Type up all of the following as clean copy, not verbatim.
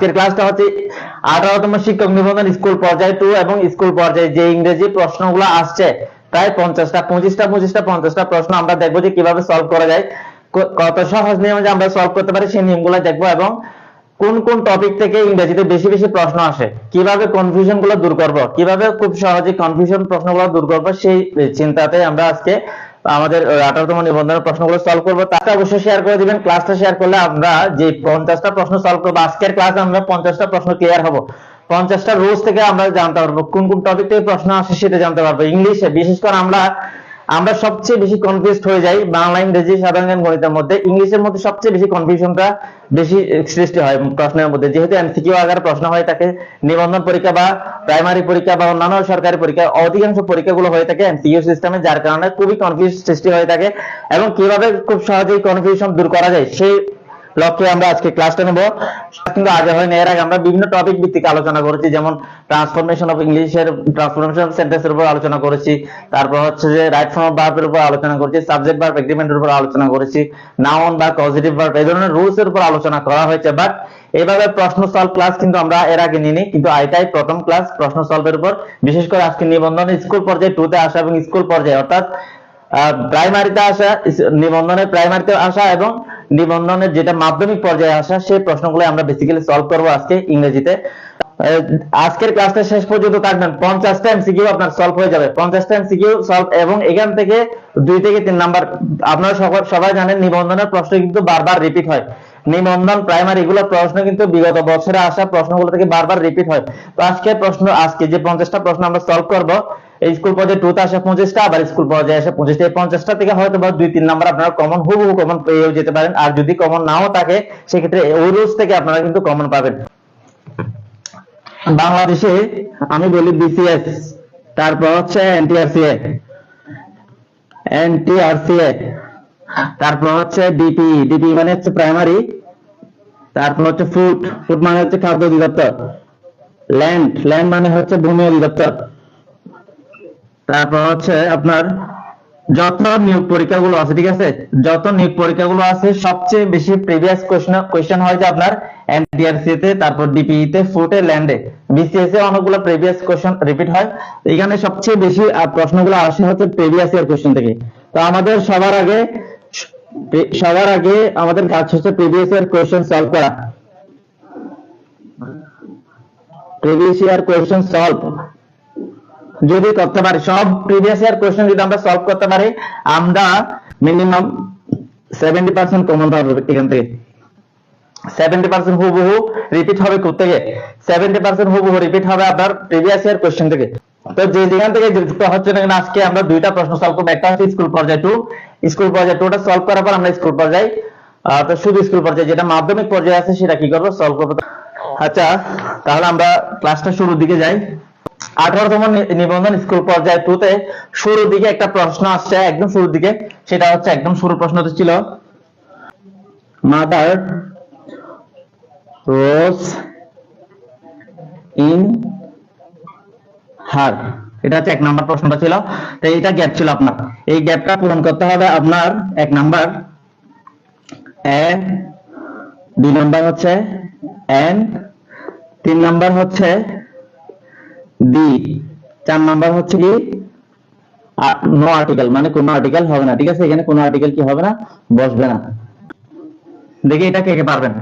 আজকের ক্লাসটা হচ্ছে 18তম শিক্ষক নিবন্ধন স্কুল পর্যায়ে 2 এবং স্কুল পর্যায়ে যে ইংরেজি প্রশ্নগুলো আসছে প্রায় 50টা 25টা প্রশ্ন আমরা দেখবো যে কিভাবে সলভ করা যায়, কত সহজ নিয়মে যে আমরা সলভ করতে পারি সেই নিয়মগুলো দেখবো এবং কোন কোন টপিক থেকে ইংরেজিতে বেশি বেশি প্রশ্ন আসে, কিভাবে কনফিউশন গুলো দূর করব, কিভাবে খুব সহজে কনফিউশন প্রশ্নগুলো দূর করব, সেই চিন্তাতে আমরা আজকে আমাদের 18তম নিবন্ধনের প্রশ্নগুলো সলভ করব। তাকে অবশ্যই শেয়ার করে দিবেন। ক্লাসটা শেয়ার করলে আমরা যে 50টা প্রশ্ন সলভ করব, আজকের ক্লাসে আমরা 50টা প্রশ্ন ক্লিয়ার হব। 50টা রুলস থেকে আমরা জানতে পারবো কোন কোন টপিক থেকে প্রশ্ন আসে সেটা জানতে পারবো। ইংলিশে বিশেষ করে আমরা সবচেয়ে বেশি কনফিউজড হয়ে যাই বাংলা, ইংরেজি, সাধারণ জ্ঞান, গণিতের মধ্যে। ইংলিশের মধ্যে সবচেয়ে বেশি কনফিউশনটা বেশি সৃষ্টি হয় প্রশ্নের মধ্যে, যেহেতু এমসিকিউ আকারে প্রশ্ন হয় থাকে। নিবন্ধন পরীক্ষা বা প্রাইমারি পরীক্ষা বা অন্যান্য সরকারি পরীক্ষা, অধিকাংশ পরীক্ষাগুলো হয়ে থাকে এমসিকিউ সিস্টেমে, যার কারণে খুবই কনফিউজ সৃষ্টি হয়ে থাকে এবং কিভাবে খুব সহজেই কনফিউশন দূর করা যায় সেই লক্ষ্যে আমরা আজকে ক্লাসটা নেব। কিন্তু আগে হয়নি, এর আগে আমরা বিভিন্ন টপিক ভিত্তিক আলোচনা করেছি, যেমন ট্রান্সফরমেশন অফ ইংলিশের ট্রান্সফরমেশন অফ সেন্টেন্সের উপর আলোচনা করেছি, তারপর হচ্ছে যে রাইট ফর্ম অফ ভার্বের উপর আলোচনা করেছি, সাবজেক্ট ভার্ব এগ্রিমেন্টের উপর আলোচনা করেছি, নাউন বা পজিটিভ ভার্ব এই ধরনের রুলস এর উপর আলোচনা করা হয়েছে। বাট এইভাবে প্রশ্ন সলভ ক্লাস কিন্তু আমরা এর আগে নিইনি, কিন্তু এটাই প্রথম ক্লাস প্রশ্ন সলভের উপর। বিশেষ করে আজকে নিবন্ধন স্কুল পর্যায়ে 2 তে আসা এবং স্কুল পর্যায়ে অর্থাৎ প্রাইমারিতে আসা, নিবন্ধনের প্রাইমারিতে আসা এবং নিবন্ধনের যেটা মাধ্যমিক পর্যায়ে আসা সেই প্রশ্নগুলো আমরা বেসিক্যালি সলভ করব আজকে ইংরেজিতে। আজকের ক্লাসটা শেষ পর্যন্ত থাকবেন। 50টা এমসিকিউ আপনার সলভ হয়ে যাবে, 50টা এমসিকিউ সলভ, এবং এখান থেকে 2 থেকে 3 নাম্বার। আপনারা সবাই জানেন নিবন্ধনের প্রশ্ন কিন্তু বারবার রিপিট হয়। নিবন্ধন প্রাইমারি এগুলো প্রশ্ন কিন্তু বিগত বছরে আসা প্রশ্নগুলো থেকে বারবার রিপিট হয়। তো আজকে যে 50টা প্রশ্ন আমরা সলভ করব, এই স্কুল পর্যায়ে 2 তে আসে 25টা, আবার স্কুল পর্যায়ে আসে 25টা। এই 50টা থেকে হয়তো বা 2-3 নাম্বার আপনারা কমন হুবহু কমন পেয়েও যেতে পারেন, আর যদি কমন নাও থাকে সেক্ষেত্রে ওই রুলস থেকে আপনারা কিন্তু কমন পাবেন। বাংলাদেশে আমি বলি বিসিএস, তারপর হচ্ছে এনটিআরসিএ, তারপর হচ্ছে ডিপি মানে হচ্ছে প্রাইমারি, তারপর হচ্ছে ফুড মানে হচ্ছে খাদ্য অধিদপ্তর, ল্যান্ড মানে হচ্ছে ভূমি অধিদপ্তর, তারপর হচ্ছে আপনার যত নিয়োগ পরীক্ষাগুলো আছে, ঠিক আছে, যত নিয়োগ পরীক্ষাগুলো আছে সবচেয়ে বেশি প্রিভিয়াস কোশ্চেন হয় যে আপনার এনটিআরসি তে, তারপর ডিপিই তে, ফুটে, ল্যান্ডে। বিসিএস এ অনেকগুলো প্রিভিয়াস কোশ্চেন রিপিট হয়। এখানে সবচেয়ে বেশি প্রশ্নগুলো আসে হচ্ছে প্রিভিয়াস ইয়ার কোশ্চেন থেকে। তো আমাদের সবার আগে আমাদের কাজ হচ্ছে প্রিভিয়াস ইয়ার কোশ্চেন সলভ করা। প্রিভিয়াস ইয়ার কোশ্চেন সলভ যদি করতে পারি, সব প্রিভিয়াস ইয়ার কোশ্চেন যদি আমরা সলভ করতে পারি, আমরা মিনিমাম 70% কমন পাবো এখান থেকে। 70% হুবহু রিপিট হবে কোত্থেকে? 70% হুবহু রিপিট হবে আপনার প্রিভিয়াস ইয়ার কোশ্চেন থেকে। তো যেখান থেকে যুক্ত হচ্ছে না, আজকে আমরা 2টা প্রশ্ন সলভ করব। একটা হচ্ছে স্কুল পর্যায়ে 2, স্কুল পর্যায়ে 2টা সলভ করার পর আমরা স্কুল পর্যায়ে, তো শুধু স্কুল পর্যায়ে যেটা মাধ্যমিক পর্যায়ে আছে সেটা কি করব? সলভ করব। আচ্ছা, তাহলে আমরা ক্লাসটা শুরুর দিকে যাই। 18তম নিবন্ধন স্কুল পর্যায়ে 2 তে শুরুর দিকে একটা প্রশ্ন আসছে, একদম শুরুর দিকে। সেটা হচ্ছে একদম শুরুর প্রশ্নটা ছিল মাদার রোজ ইন হার, এটা হচ্ছে 1 নাম্বার প্রশ্নটা ছিল। তো এইটা গ্যাপ ছিল আপনার, এই গ্যাপটা পূরণ করতে হবে আপনার। 1 নাম্বার এ, 2 নাম্বার হচ্ছে এন, 3 নাম্বার হচ্ছে ডি, 4 নাম্বার হচ্ছে কি নো আর্টিকেল, মানে কোনো আর্টিকেল হবে না, ঠিক আছে, এখানে কোনো আর্টিকেল কি হবে না, বসবে না। দেখি এটা কে কে পারবেন।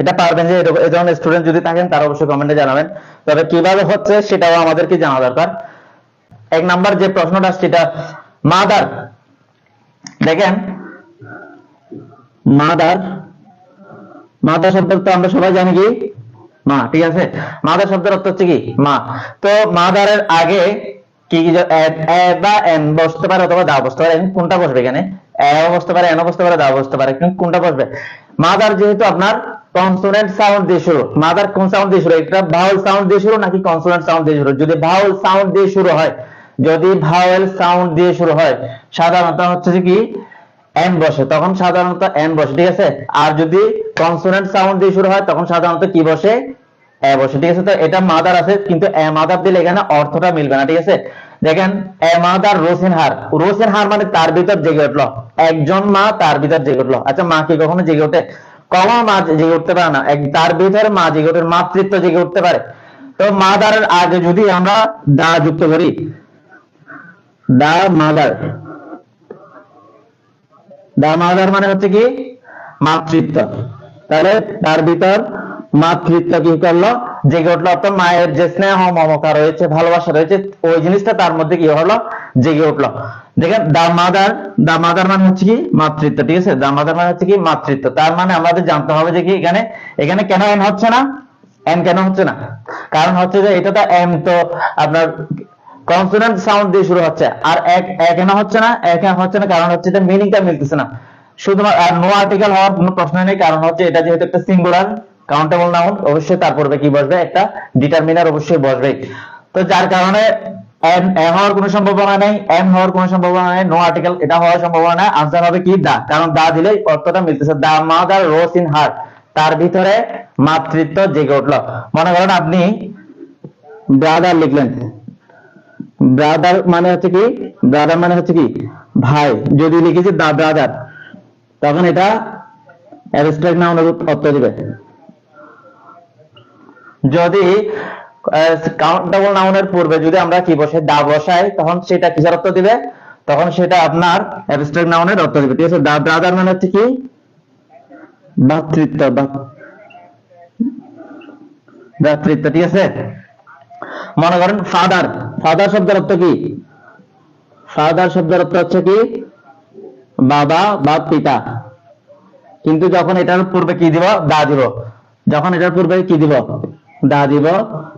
এটা পারবেন যে এই ধরনের স্টুডেন্ট যদি থাকেন তারা অবশ্যই কমেন্টে জানাবেন। তবে কিভাবে হচ্ছে সেটাও আমাদেরকে জানা দরকার। 1 নাম্বার যে প্রশ্নটা সেটা মাদার, দেখেন মাদার শব্দ তো আমরা সবাই জানি কি মা, ঠিক আছে। মাদার শব্দের অর্থ হচ্ছে কি মা। তো মাদারের আগে কি এ বা এন বসতে পারে অথবা দা বসতে পারে। কোনটা বসবে এখানে? এ বসতে পারে, এন বসতে পারে, দা বসতে পারে, কিন্তু কোনটা বসবে? মাদার যেহেতু আপনার কনসোনেন্ট সাউন্ড দিয়ে শুরু, মাদার কোন সাউন্ড দিয়ে শুরু? এটা ভাওয়েল সাউন্ড দিয়ে শুরু নাকি কনসোনেন্ট সাউন্ড দিয়ে শুরু? যদি ভাওয়েল সাউন্ড দিয়ে শুরু হয়, সাধারণত হচ্ছে যে কি এন বসে, তখন সাধারণত এন বসে, ঠিক আছে। আর যদি কনসোনেন্ট সাউন্ড দিয়ে শুরু হয় তখন সাধারণত কি বসে? এ বসে, ঠিক আছে। তো এটা মাদার আছে, কিন্তু এ মাদার দিলে এখানে অর্থটা মিলবে না, ঠিক আছে। দেখেন এ মাদার রোসেন হার মানে তার ভিতর জেগে উঠলো, একজন মা তার ভিতর জেগে উঠলো। আচ্ছা, মা কি কখনো জেগে ওঠে? কমা মা জেগে উঠতে পারে না, তার ভিতরে মা জেগে উঠে, মাতৃত্ব জেগে উঠতে পারে। তো মাদারের আগে যদি আমরা দা যুক্ত করি, দা মাদার, দা মাদার মানে হচ্ছে কি মাতৃত্ব, তাহলে তার ভিতর মাতৃত্ব কি করলো, জেগে উঠলো, অর্থাৎ মায়ের যে স্নেহ মমতা রয়েছে, ভালোবাসা রয়েছে, ওই জিনিসটা তার মধ্যে কি হলো, জেগে উঠলো। দেখেন দা মাদার মানে হচ্ছে কি মাতৃত্ব, ঠিক আছে, দা মাদার মানে হচ্ছে কি মাতৃত্ব। তার মানে আমাদের জানতে হবে যে কি এখানে এখানে কেন এন হচ্ছে না, এন কেন হচ্ছে না, কারণ হচ্ছে যে এটা তো এম তো আপনার কনসোনেন্ট সাউন্ড দিয়ে শুরু হচ্ছে, আর এক কেন হচ্ছে না, এক হচ্ছে না কারণ হচ্ছে যে মিনিংটা মিলতেছে না। শুধুমাত্র আর নো আর্টিকেল হওয়ার কোনো প্রশ্ন নেই, কারণ হচ্ছে এটা যেহেতু একটা সিঙ্গুলার কাউন্টেবল নাউন, অবশ্যই তার পূর্বে কি বসবে, একটা ডিটারমিনার অবশ্যই বসবে। তো যার কারণে এম হওয়ার কোনো সম্ভাবনা নেই, এম হওয়ার কোনো সম্ভাবনা নেই, নো আর্টিকেল এটা হওয়ার সম্ভাবনা নেই। আনসার হবে কি দা, কারণ দা দিলে অর্থটা মিলতেছে, the mother rose in heart, তার ভিতরে মাতৃত্ব জেগে উঠলো। মনে করেন আপনি ব্রাদার লিখলেন, ব্রাদার মানে হচ্ছে কি, ব্রাদার মানে হচ্ছে কি ভাই, যদি লিখেছি দা ব্রাদার, তখন এটা অ্যাবস্ট্রাক্ট নাউনের অর্থ দিবে। যদি কাউন্টেবল নাউনের পূর্বে যদি আমরা কি বসাই, দা বসাই, তখন সেটা কিসের অর্থ দিবে, তখন সেটা আপনার অ্যাবস্ট্রাক্ট নাউনের অর্থ দিবে, ঠিক আছে। দা ব্রাদার মানে হচ্ছে কি ভ্রাতৃত্ব, ভ্রাতৃত্ব, ঠিক আছে। মনে করেন ফাদার, ফাদার শব্দের অর্থ কি, ফাদার শব্দের অর্থ হচ্ছে কি বাবা বা পিতা, কিন্তু যখন এটার পূর্বে কি দিব, দা দিব, যখন এটার পূর্বে কি দিব, দা দিব,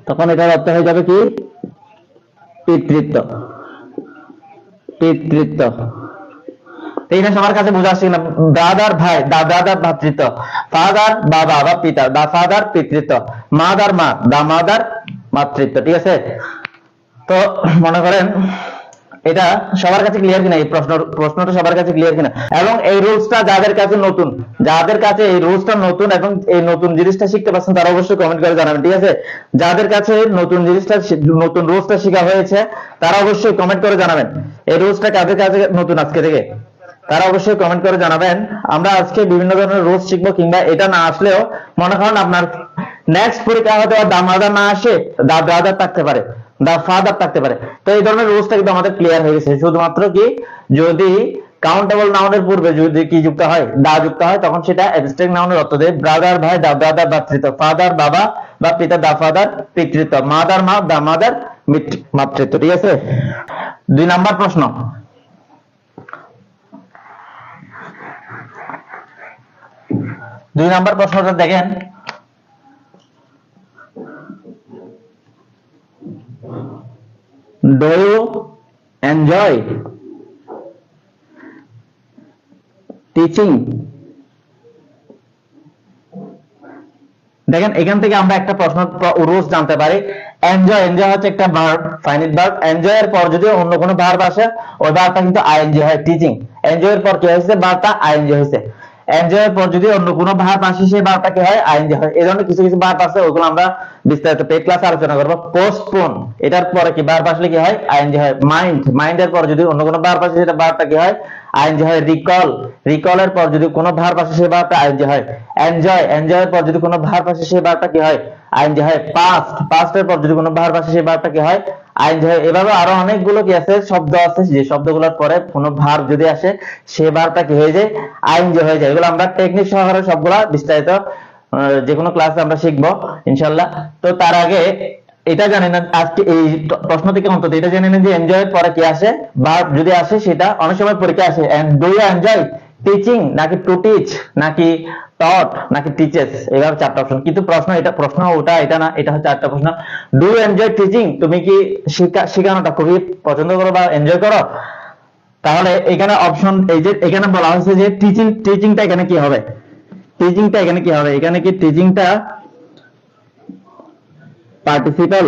তখন এটার অর্থ হয়ে যাবে কি পিতৃত্ব, পিতৃত্ব। এইটা সবার কাছে বোঝা আসছে না, ব্রাদার ভাই, দা ব্রাদার ভ্রাতৃত্ব, ফাদার বাবা বা পিতা, দা ফাদার পিতৃত্ব, মাদার মা, দা মাদার মাতৃত্ব, ঠিক আছে। তো মনে করেন এটা সবার কাছে ক্লিয়ার কিনা, এই প্রশ্নটা সবার কাছে ক্লিয়ার কিনা, এবং এই রুলসটা যাদের কাছে নতুন, যাদের কাছে এই রুলসটা নতুন এবং এই নতুন জিনিসটা শিখতে পারছেন, তারা অবশ্যই কমেন্ট করে জানাবেন, ঠিক আছে। যাদের কাছে নতুন জিনিসটা, নতুন রুলসটা শেখা হয়েছে, তারা অবশ্যই কমেন্ট করে জানাবেন এই রুলসটা কাদের কাছে নতুন আজকে থেকে, তারা অবশ্যই কমেন্ট করে জানাবেন। আমরা আজকে বিভিন্ন ধরনের রুলস শিখবো, কিংবা এটা না আসলেও মনে করেন আপনার নেক্সট পরীক্ষা হয়তো দা মাদার না আসে, দা ব্রাদার থাকতে পারে, দা ফাদার থাকতে পারে। তো এই ধরনের রুলসটা কিন্তু আমাদের ক্লিয়ার হয়ে গেছে। শুধুমাত্র কি যদি কাউন্টেবল নাউনের পূর্বে যদি কি যুক্ত হয়, দা যুক্ত হয়, তখন সেটা অ্যাবস্ট্রাক্ট নাউনের অর্থ দেয়। ব্রাদার ভাই, দা ব্রাদার ভ্রাতৃত্ব, ফাদার বাবা বা পিতা, দা ফাদার পিতৃত্ব, মাদার মা, দা মাদার মাতৃত্ব, ঠিক আছে। 2 নাম্বার প্রশ্ন, দুই নাম্বার প্রশ্নটা দেখেন, ডু ইউ এনজয় টিচিং। দেখেন এখান থেকে আমরা একটা প্রশ্ন রুলস জানতে পারি। এনজয়, এনজয় হচ্ছে একটা ভার্ব, ফাইনাইট ভার্ব। এনজয় এর পর যদি অন্য কোনো ভার্ব আসে, ওই ভার্বটা কিন্তু আইএনজি হয়। টিচিং, এনজয় এর পর কি হয়েছে, ভার্বটা আইএনজি হয়েছে। এনজয় এর পর যদি অন্য কোনো ভার্ব আসে, সেই ভার্বটা কি হয়, আইএনজি হয়। এই ধরনের কিছু কিছু ভার্ব আছে, ওগুলো আমরা বিস্তারিত পেড ক্লাসে আলোচনা করব। পোস্টপোন, এটার পরে কি ভার্ব আসলে কি হয়, আইএনজি হয়। মাইন্ড, মাইন্ডের পর যদি অন্য কোনো ভার্ব আসে, সেটা ভার্বটা কি হয়, আইএনজি হয়। রিকল, রিকলের পর যদি কোনো ভার্ব আসে, সেই ভার্বটা আইএনজি হয়। এনজয়, এনজয়ের পর যদি কোনো ভার্ব আসে, সেই ভার্বটা কি হয়, আইএনজি হয়। পাস্ট, পাস্টের পর যদি কোনো ভার্ব আসে, সেই ভার্বটা কি হয়, আইএনজি হয়। এভাবে আরো অনেকগুলো কি আছে, শব্দ আছে, যে শব্দগুলোর পরে কোনো ভার্ব যদি আসে, সেই ভার্বটা কি হয়ে যায়, আইএনজি হয়ে যায়। এগুলো আমরা টেকনিক সহকারে সবগুলা বিস্তারিত যে কোনো ক্লাসে আমরা শিখবো ইনশাআল্লাহ। তো তার আগে এটা জানেন না, আজকে এই প্রশ্ন থেকে অন্তত এটা জেনে নেন যে এনজয়ের পরে কি আসে, ভার্ব যদি আসে, সেটা অনেক সময় পরীক্ষা আসে, and do you enjoy teaching, নাকি টু টিচ, নাকি টট, নাকি টিচেস, এইভাবে 4টা অপশন। কিন্তু প্রশ্ন এটা, প্রশ্ন ওটা এটা না, এটা হচ্ছে 8টা প্রশ্ন। ডু ইউ এনজয় টিচিং, তুমি কি শেখানোটা খুবই পছন্দ করো বা এনজয় করো? তাহলে এখানে অপশন, এই যে এখানে বলা হয়েছে যে টিচিং, টিচিংটা এখানে কি হবে, টিচিংটা এখানে কি হবে, এখানে কি টিচিংটা participle,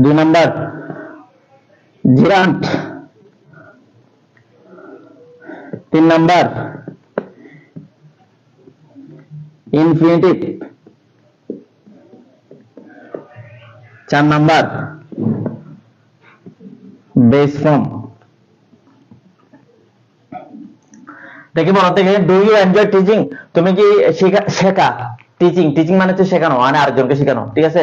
2 number gerund, 3 number infinitive, 4 number base form. দেখি বলো থেকে, ডু ইউ এনজয় টিচিং? তুমি কি শেখা? টিচিং মানে হচ্ছে শেখানো, মানে আরেকজনকে শেখানো, ঠিক আছে।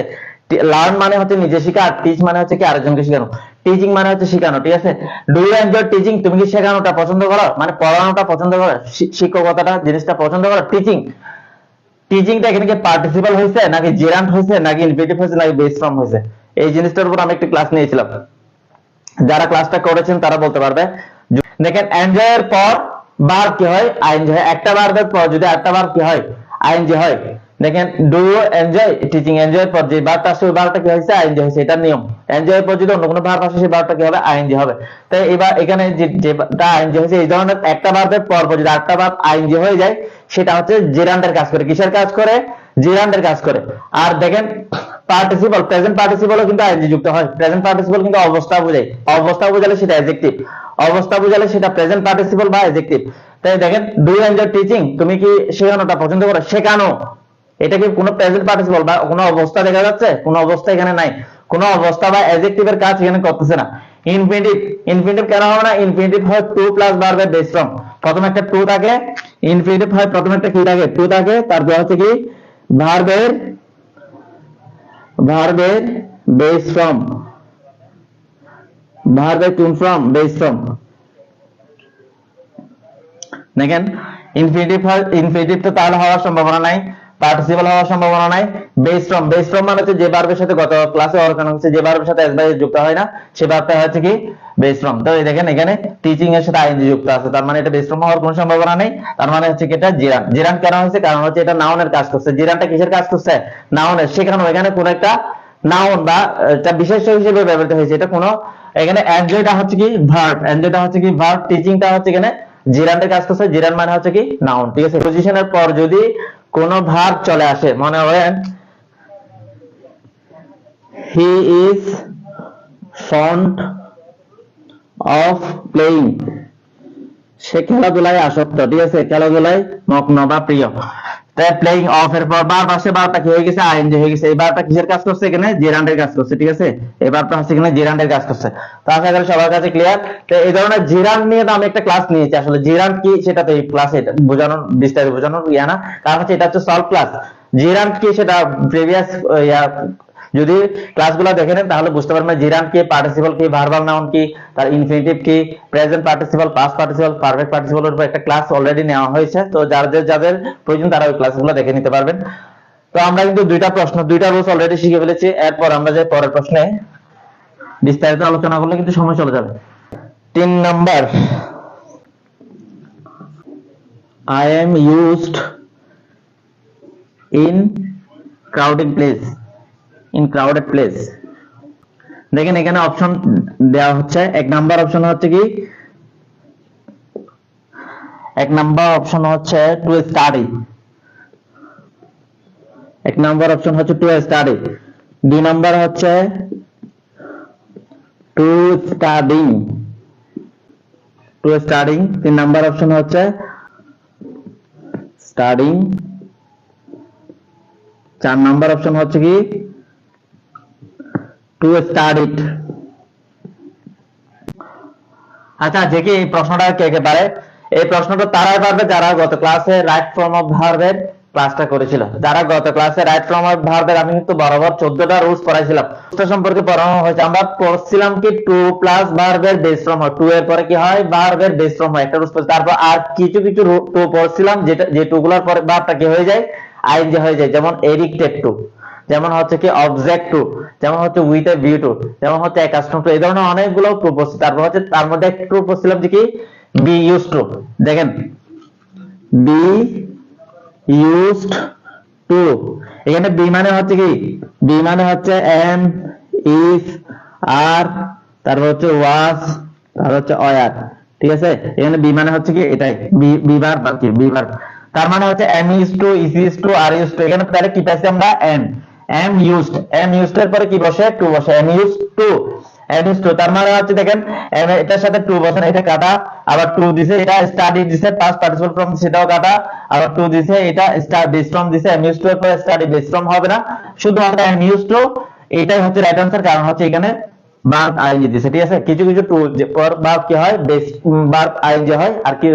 লার্ন মানে হচ্ছে নিজে শেখা, আর টিচ মানে হচ্ছে কি আরেকজনকে শেখানো। টিচিং মানে হচ্ছে শেখানো, ঠিক আছে। Do you enjoy teaching? তুমি কি শেখানোটা পছন্দ করো, মানে পড়ানোটা পছন্দ করো, শিক্ষকতাটা জিনিসটা পছন্দ করো? টিচিংটা এখানে কি পার্টিসিপাল হয়েছে, নাকি জেরান্ট হয়েছে, নাকি ইনফিনিটিভ হয়েছে, নাকি বেস ফর্ম হয়েছে? এই জিনিসটার উপর আমি একটা ক্লাস নিয়েছিলাম, যারা ক্লাসটা করেছেন তারা বলতে পারবে। দেখেন এনজয় এর পর ভার্ব কি হয়? আইএনজি হয়। একটা ভার্বের পর যদি আরেকটা ভার্ব কি হয়? আইএনজি হয়। দেখেন do you enjoy teaching, enjoy এর পর যে ভার্বটা আসে ওই ভার্বটা কি হয়েছে? আইএনজি হয়েছে, এটা নিয়ম। এনজয় এর পর যদি অন্য কোনো ভার্ব আসে সেই ভার্বটা কি হবে? আইএনজি হবে। তাই এবার এখানে যেটা আইএনজি হয়েছে, এই ধরনের একটা ভার্বের পর যদি আরেকটা ভার্ব আইএনজি হয়ে যায়, সেটা হচ্ছে জেরান্ডের কাজ করে। কিসের কাজ করে? জেরান্ডের কাজ করে। আর দেখেন পার্টিসিপল, প্রেজেন্ট পার্টিসিপলও কিন্তু আইএনজি যুক্ত হয়। প্রেজেন্ট পার্টিসিপল কিন্তু অবস্থা বোঝায়, অবস্থা বোঝালে সেটা অ্যাডজেক্টিভ, অবস্থা বোঝালে সেটা প্রেজেন্ট পার্টিসিপল বা অ্যাডজেক্টিভ। তাই দেখেন ডু ইউ এনজয় টিচিং? তুমি কি শেখানোটা পছন্দ করো? শেখানো, এটা কি কোনো প্রেজেন্ট পার্টিসিপল বা কোনো অবস্থা দেখা যাচ্ছে? কোনো অবস্থা এখানে নাই, কোনো অবস্থা বা অ্যাডজেক্টিভের কাজ এখানে করতেছে না। ইনফিনিটিভ কেন হবে না? ইনফিনিটিভ হয় টু প্লাস ভার্বের বেস ফর্ম। প্রথমে একটা টু থাকে, ইনফিনিটিভ হয় প্রথমে একটা কি থাকে? টু থাকে, তারপর হচ্ছে কি ভার্বের বেস ফর্ম, ভার্বের কোন ফর্ম? Base form. দেখেন ইনফিনিটিভ তো তাহলে হওয়ার সম্ভাবনা নাই, পার্টিসিপল হওয়ার সম্ভাবনা নাই। বেস ফর্ম মানে হচ্ছে যে ভার্বের সাথে গত ক্লাসে আলোচনা হচ্ছে, যে ভার্বের সাথে এস বাই এস যুক্ত হয় না, সে ভার্বটা হচ্ছে কি বেস ফর্ম। তো দেখেন এখানে টিচিং এর সাথে আইএনজি যুক্ত আছে, তার মানে এটা বেস ফর্ম হওয়ার কোনো সম্ভাবনা নেই। তার মানে হচ্ছে কি এটা জিরান কেন হয়েছে? কারণ হচ্ছে এটা নাউনের কাজ করছে। জিরানটা কিসের কাজ করছে? নাউনের। সেখানে এখানে কোন একটা নাউন বা এটা বিশেষ্য হিসেবে ব্যবহৃত হয়েছে। এটা কোনো এখানে এনজয়টা হচ্ছে কি ভার্ব, টিচিংটা হচ্ছে এখানে জিরান্ডের কাজ করছে। জিরান মানে হচ্ছে কি নাউন, ঠিক আছে। পজিশনের পর যদি কোনো ভার্ব চলে আসে, মনে করেন he is fond of playing, সে খেলাধুলায় আসক্ত, ঠিক আছে, খেলাধুলায় মগ্ন বা প্রিয়। তাই প্লেইং অফ এর পর ভার্ব আসে, ভার্বটা কি হয়ে গেছে? আইএনজি হয়ে গেছে। এই ভার্বটা কিসের কাজ করছে? এখানে জেরান্ডের কাজ করছে, ঠিক আছে। এই ভার্বটা হচ্ছে এখানে জেরান্ডের কাজ করছে। তো আশা করি সবার কাছে ক্লিয়ার। তো এই ধরনের জিরান্ড নিয়ে তো আমি একটা ক্লাস নিয়েছি, আসলে জিরান্ড কি সেটা তো এই ক্লাসে বোঝানোর, বিস্তারিত বোঝানোর ইয়া না, কারণ হচ্ছে এটা হচ্ছে সলভ ক্লাস। জিরান্ড কি সেটা প্রিভিয়াস যদি ক্লাসগুলো দেখে নেন তাহলে বুঝতে পারবেন জিরান্ড কি, পার্টিসিপল কি, ভার্বাল নাউন কি, তার ইনফিনিটিভ কি, present participle, past participle, perfect পার্টিসিপলের উপর একটা ক্লাস অলরেডি নেওয়া হয়েছে। তো যাদের প্রয়োজন তারা ওই ক্লাসগুলো দেখে নিতে পারবেন। তো আমরা কিন্তু দুইটা রুলস অলরেডি শিখে ফেলেছি। এরপর আমরা যে পরের প্রশ্নে বিস্তারিত আলোচনা করলে কিন্তু সময় চলে যাবে। 3 number, I am used in crowded place, দেখেন এখানে অপশন দেওয়া হচ্ছে। এক নাম্বার অপশন হচ্ছে কি, টু স্টাডি, দুই নাম্বার হচ্ছে টু স্টাডিং, তিন নাম্বার অপশন হচ্ছে স্টাডিং, চার নাম্বার অপশন হচ্ছে কি টু স্টাডিড। আচ্ছা, যে কি এই প্রশ্নটা কে পারে? এই প্রশ্নটা তারাই পারবে যারা গত ক্লাসে রাইট ফর্ম অফ ভার্বের ক্লাসটা করেছিল। যারা গত ক্লাসে রাইট ফর্ম অফ ভার্বের আমি কিন্তু বরাবর 14টা রুলস পড়াইছিলাম, রুলসটা সম্পর্কে পড়ানো হয়েছে। আমরা পড়ছিলাম কি টু প্লাস ভার্বের বেস ফর্ম হয়, টু এর পরে কি হয়? ভার্বের বেস ফর্ম হয়, একটা রুলস পড়ছি। তারপর আর কিছু টু পড়ছিলাম যে টু গুলোর পরে ভার্বটা কি হয়ে যায়? আইএনজি হয়ে যায়। যেমন এডিক্টেড টু, যেমন হচ্ছে কি অবজেক্ট টু, যেমন হচ্ছে উইথ এ ভিউ টু, যেমন হচ্ছে অ্যাকাস্টম টু, এই ধরনের অনেকগুলো টু পড়ছি। তারপর হচ্ছে তার মধ্যে একটা টু পড়ছিলাম যে কি বি ইউজড টু। দেখেন বি ইউজড টু, এখানে বি মানে হচ্ছে কি? বি মানে হচ্ছে এম, ইফ, আর, তারপর হচ্ছে ওয়াজ, তারপর হচ্ছে ওয়ার, ঠিক আছে। এখানে বি মানে হচ্ছে কি এটাই, বি ভার্ব আর কি, বি ভার্ব। তার মানে হচ্ছে am used to, is used to, are used to. এখানে তাহলে কি পাইছি আমরা? এম ইউজড এর পরে কি বসে? টু বসে। এম ইউজড টু, তার মানে হচ্ছে দেখেন এটার সাথে টু বসে, এটা কাটা, আবার টু দিছে, এটা স্টাডি দিছে, পাস্ট পার্টিসিপল ফর্ম সেটাও কাটা, আবার টু দিছে, এটা স্টার বেস ফর্ম দিছে। এম ইউজড টু এর পরে স্টাডি বেস ফর্ম হবে না, শুধু আমরা এম ইউজড টু, এটাই হচ্ছে রাইট আনসার। কারণ হচ্ছে এখানে ভার্ব আইএনজি দিছে, ঠিক আছে। কিছু কিছু টু পর ভার্ব কি হয়, বেস ভার্ব আইএনজি হয়, আর কি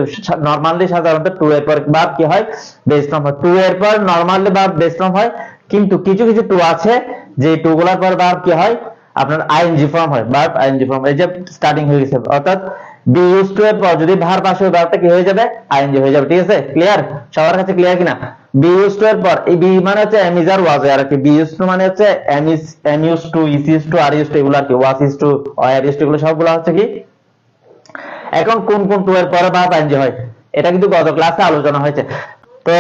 নরমালি সাধারণত টু এর পর ভার্ব কি হয়, বেস ফর্ম হয়। টু এর পর নরমালি ভার্ব বেস ফর্ম হয়, কিন্তু কিছু কিছু টু আছে যে টু গুলার পর ভার্ব কি হয়, আপনার আইএনজি ফর্ম হয়, ভার্ব আইএনজি ফর্ম। এই যে স্টার্টিং হয়ে গেছে, অর্থাৎ বি ইউজ টু এর পর যদি ভার্ব আসে ওই ভার্বটা কি হয়ে যাবে, আইএনজি হয়ে যাবে, ঠিক আছে। ক্লিয়ার, সবার কাছে ক্লিয়ার কিনা? বি ইউজ টু এর পর, এই বি মানে হচ্ছে এম ইজ আর ওয়াজ, আর কি বি ইউজ টু মানে হচ্ছে am is, am use to, is use to, are use to, এগুলো আর কি, was use to, are use to, এগুলো সবগুলো হচ্ছে কি। এখন কোন কোন টু এর পরে ভার্ব আইএনজি হয় এটা কিন্তু গত ক্লাসে আলোচনা হয়েছে। তো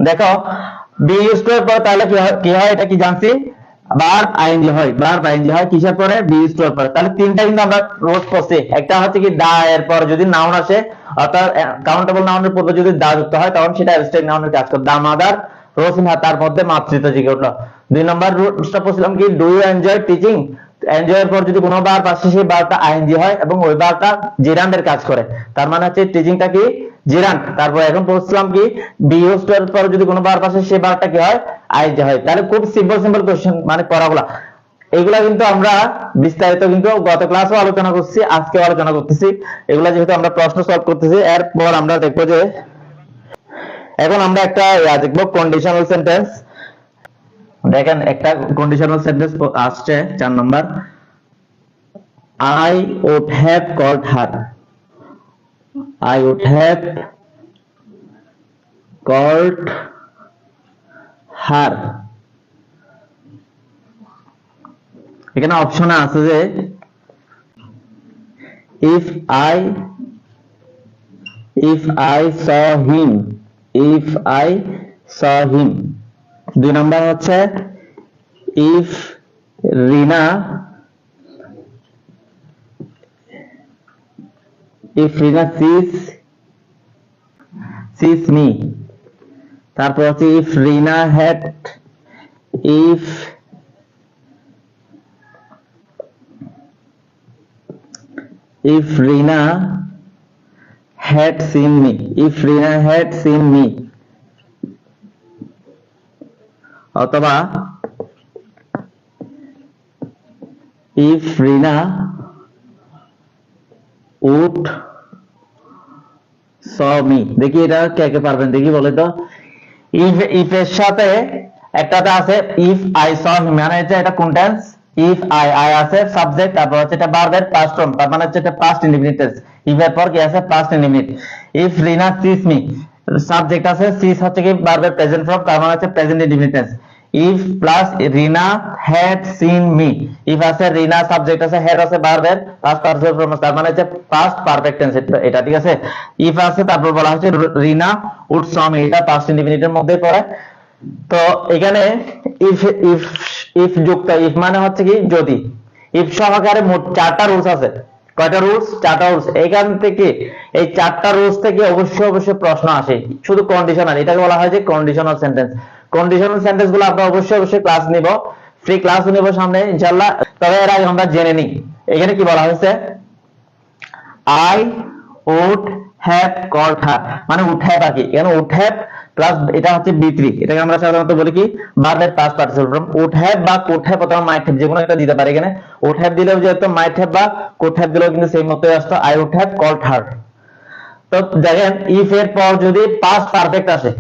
দেখো বি ইউজ টু এর পর তাহলে কি হয় এটা কি জানছি, ভার্ব আইএনজি হয়, ভার্ব আইএনজি হয় কিসের পরে, বি ইউজ টু এর পরে। তাহলে তিনটা কিন্তু আমরা রোজ পড়ছি। একটা হচ্ছে কি দা এর পর যদি নাউন আসে, অর্থাৎ কাউন্টেবল নাউনের পূর্বে যদি দা যুক্ত হয় তখন সেটা অ্যাবস্ট্রাক্ট নাউনের কাজ করে। দা মাদার রোজ ইন হার, তার মধ্যে মাতৃত্ব জেগে উঠলো। 2 নম্বর রুলসটা পড়ছিলাম কি, do you enjoy teaching. Enjoy এর পর যদি কোনো ভার্ব আসে সেই ভার্বটা আইএনজি হয় এবং ওই ভার্বটা জেরান্ডের কাজ করে, তার মানে হচ্ছে টিচিংটা কি জেরান্ড। তারপর এখন পড়ছিলাম কি, বি ইউজ টু এর পর যদি কোনো ভার্ব আসে সেই ভার্বটা কি হয়, আইএনজি হয়। তাহলে খুব সিম্পল সিম্পল কোশ্চেন মানে পড়াগুলা, এগুলা কিন্তু আমরা বিস্তারিত কিন্তু গত ক্লাসেও আলোচনা করছি, আজকেও আলোচনা করতেছি। এগুলা যেহেতু আমরা প্রশ্ন সলভ করতেছি, এরপর আমরা দেখবো যে এখন আমরা একটা দেখবো কন্ডিশনাল সেন্টেন্স। দেখেন একটা কন্ডিশনাল সেন্টেন্স আসছে 4 number, I would have called her, I would have called her। এখানে অপশনে আছে যে if I saw him, if I saw him। 2 number হচ্ছে if Rina sees me। তারপর হচ্ছে if Rina had seen me, if Rina had seen me। অথবা if Rina would saw me। দেখি এটা কে কে পারবেন, দেখি বলে তো। if এর সাথে একটাতে আছে if I saw him, মানে হচ্ছে এটা কোন টেন্স, if I আছে সাবজেক্ট, তারপর হচ্ছে এটা ভার্বের পাস্ট ফর্ম, তার মানে হচ্ছে এটা পাস্ট ইনডিফিনিট টেন্স। if এর পর কি আছে, past indefinite. if Rina sees me, subject আছে, sees হচ্ছে কি ভার্বের প্রেজেন্ট ফর্ম, তার মানে হচ্ছে present indefinite tense. if plus Rina had seen me, if আছে Rina সাবজেক্ট আছে, had আছে ভার্বের পাস্ট পারফেক্ট ফর্ম, তার মানে হচ্ছে পাস্ট পারফেক্ট টেন্স এটা, ঠিক আছে। if আছে তারপর বলা হচ্ছে Rina would saw me, এটা পাস্ট ইনডিফিনিটের মধ্যে পড়ে। তো এখানে if যুক্ত, if মানে হচ্ছে কি যদি, if সহকারে মোট 4টা রুলস আছে। কয়টা রুলস? 4টা রুলস। এখান থেকে এই 4টা রুলস থেকে অবশ্যই প্রশ্ন আসে। শুধু কন্ডিশনাল, এটাকে বলা হয় যে কন্ডিশনাল সেন্টেন্স। কন্ডিশনাল সেন্টেন্স গুলো আমরা অবশ্যই ক্লাস নিব, ফ্রি ক্লাস নিব সামনে ইনশাআল্লাহ। তবে এর আগে আমরা জেনে নিই এখানে কি বলা হয়েছে, I would have called her, মানে would have আর কি, এখানে would have প্লাস এটা হচ্ছে B3, এটাকে আমরা সাধারণত বলি কি ভার্বের past participle form. would have বা could have অথবা might have, যেকোনো একটা দিতে পারে। এখানে would have দিলেও যেহেতু, might have বা could have দিলেও কিন্তু সেম মতই আসতো, I would have called her। তো দেখেন if এর পর যদি পাস্ট পারফেক্ট আসে,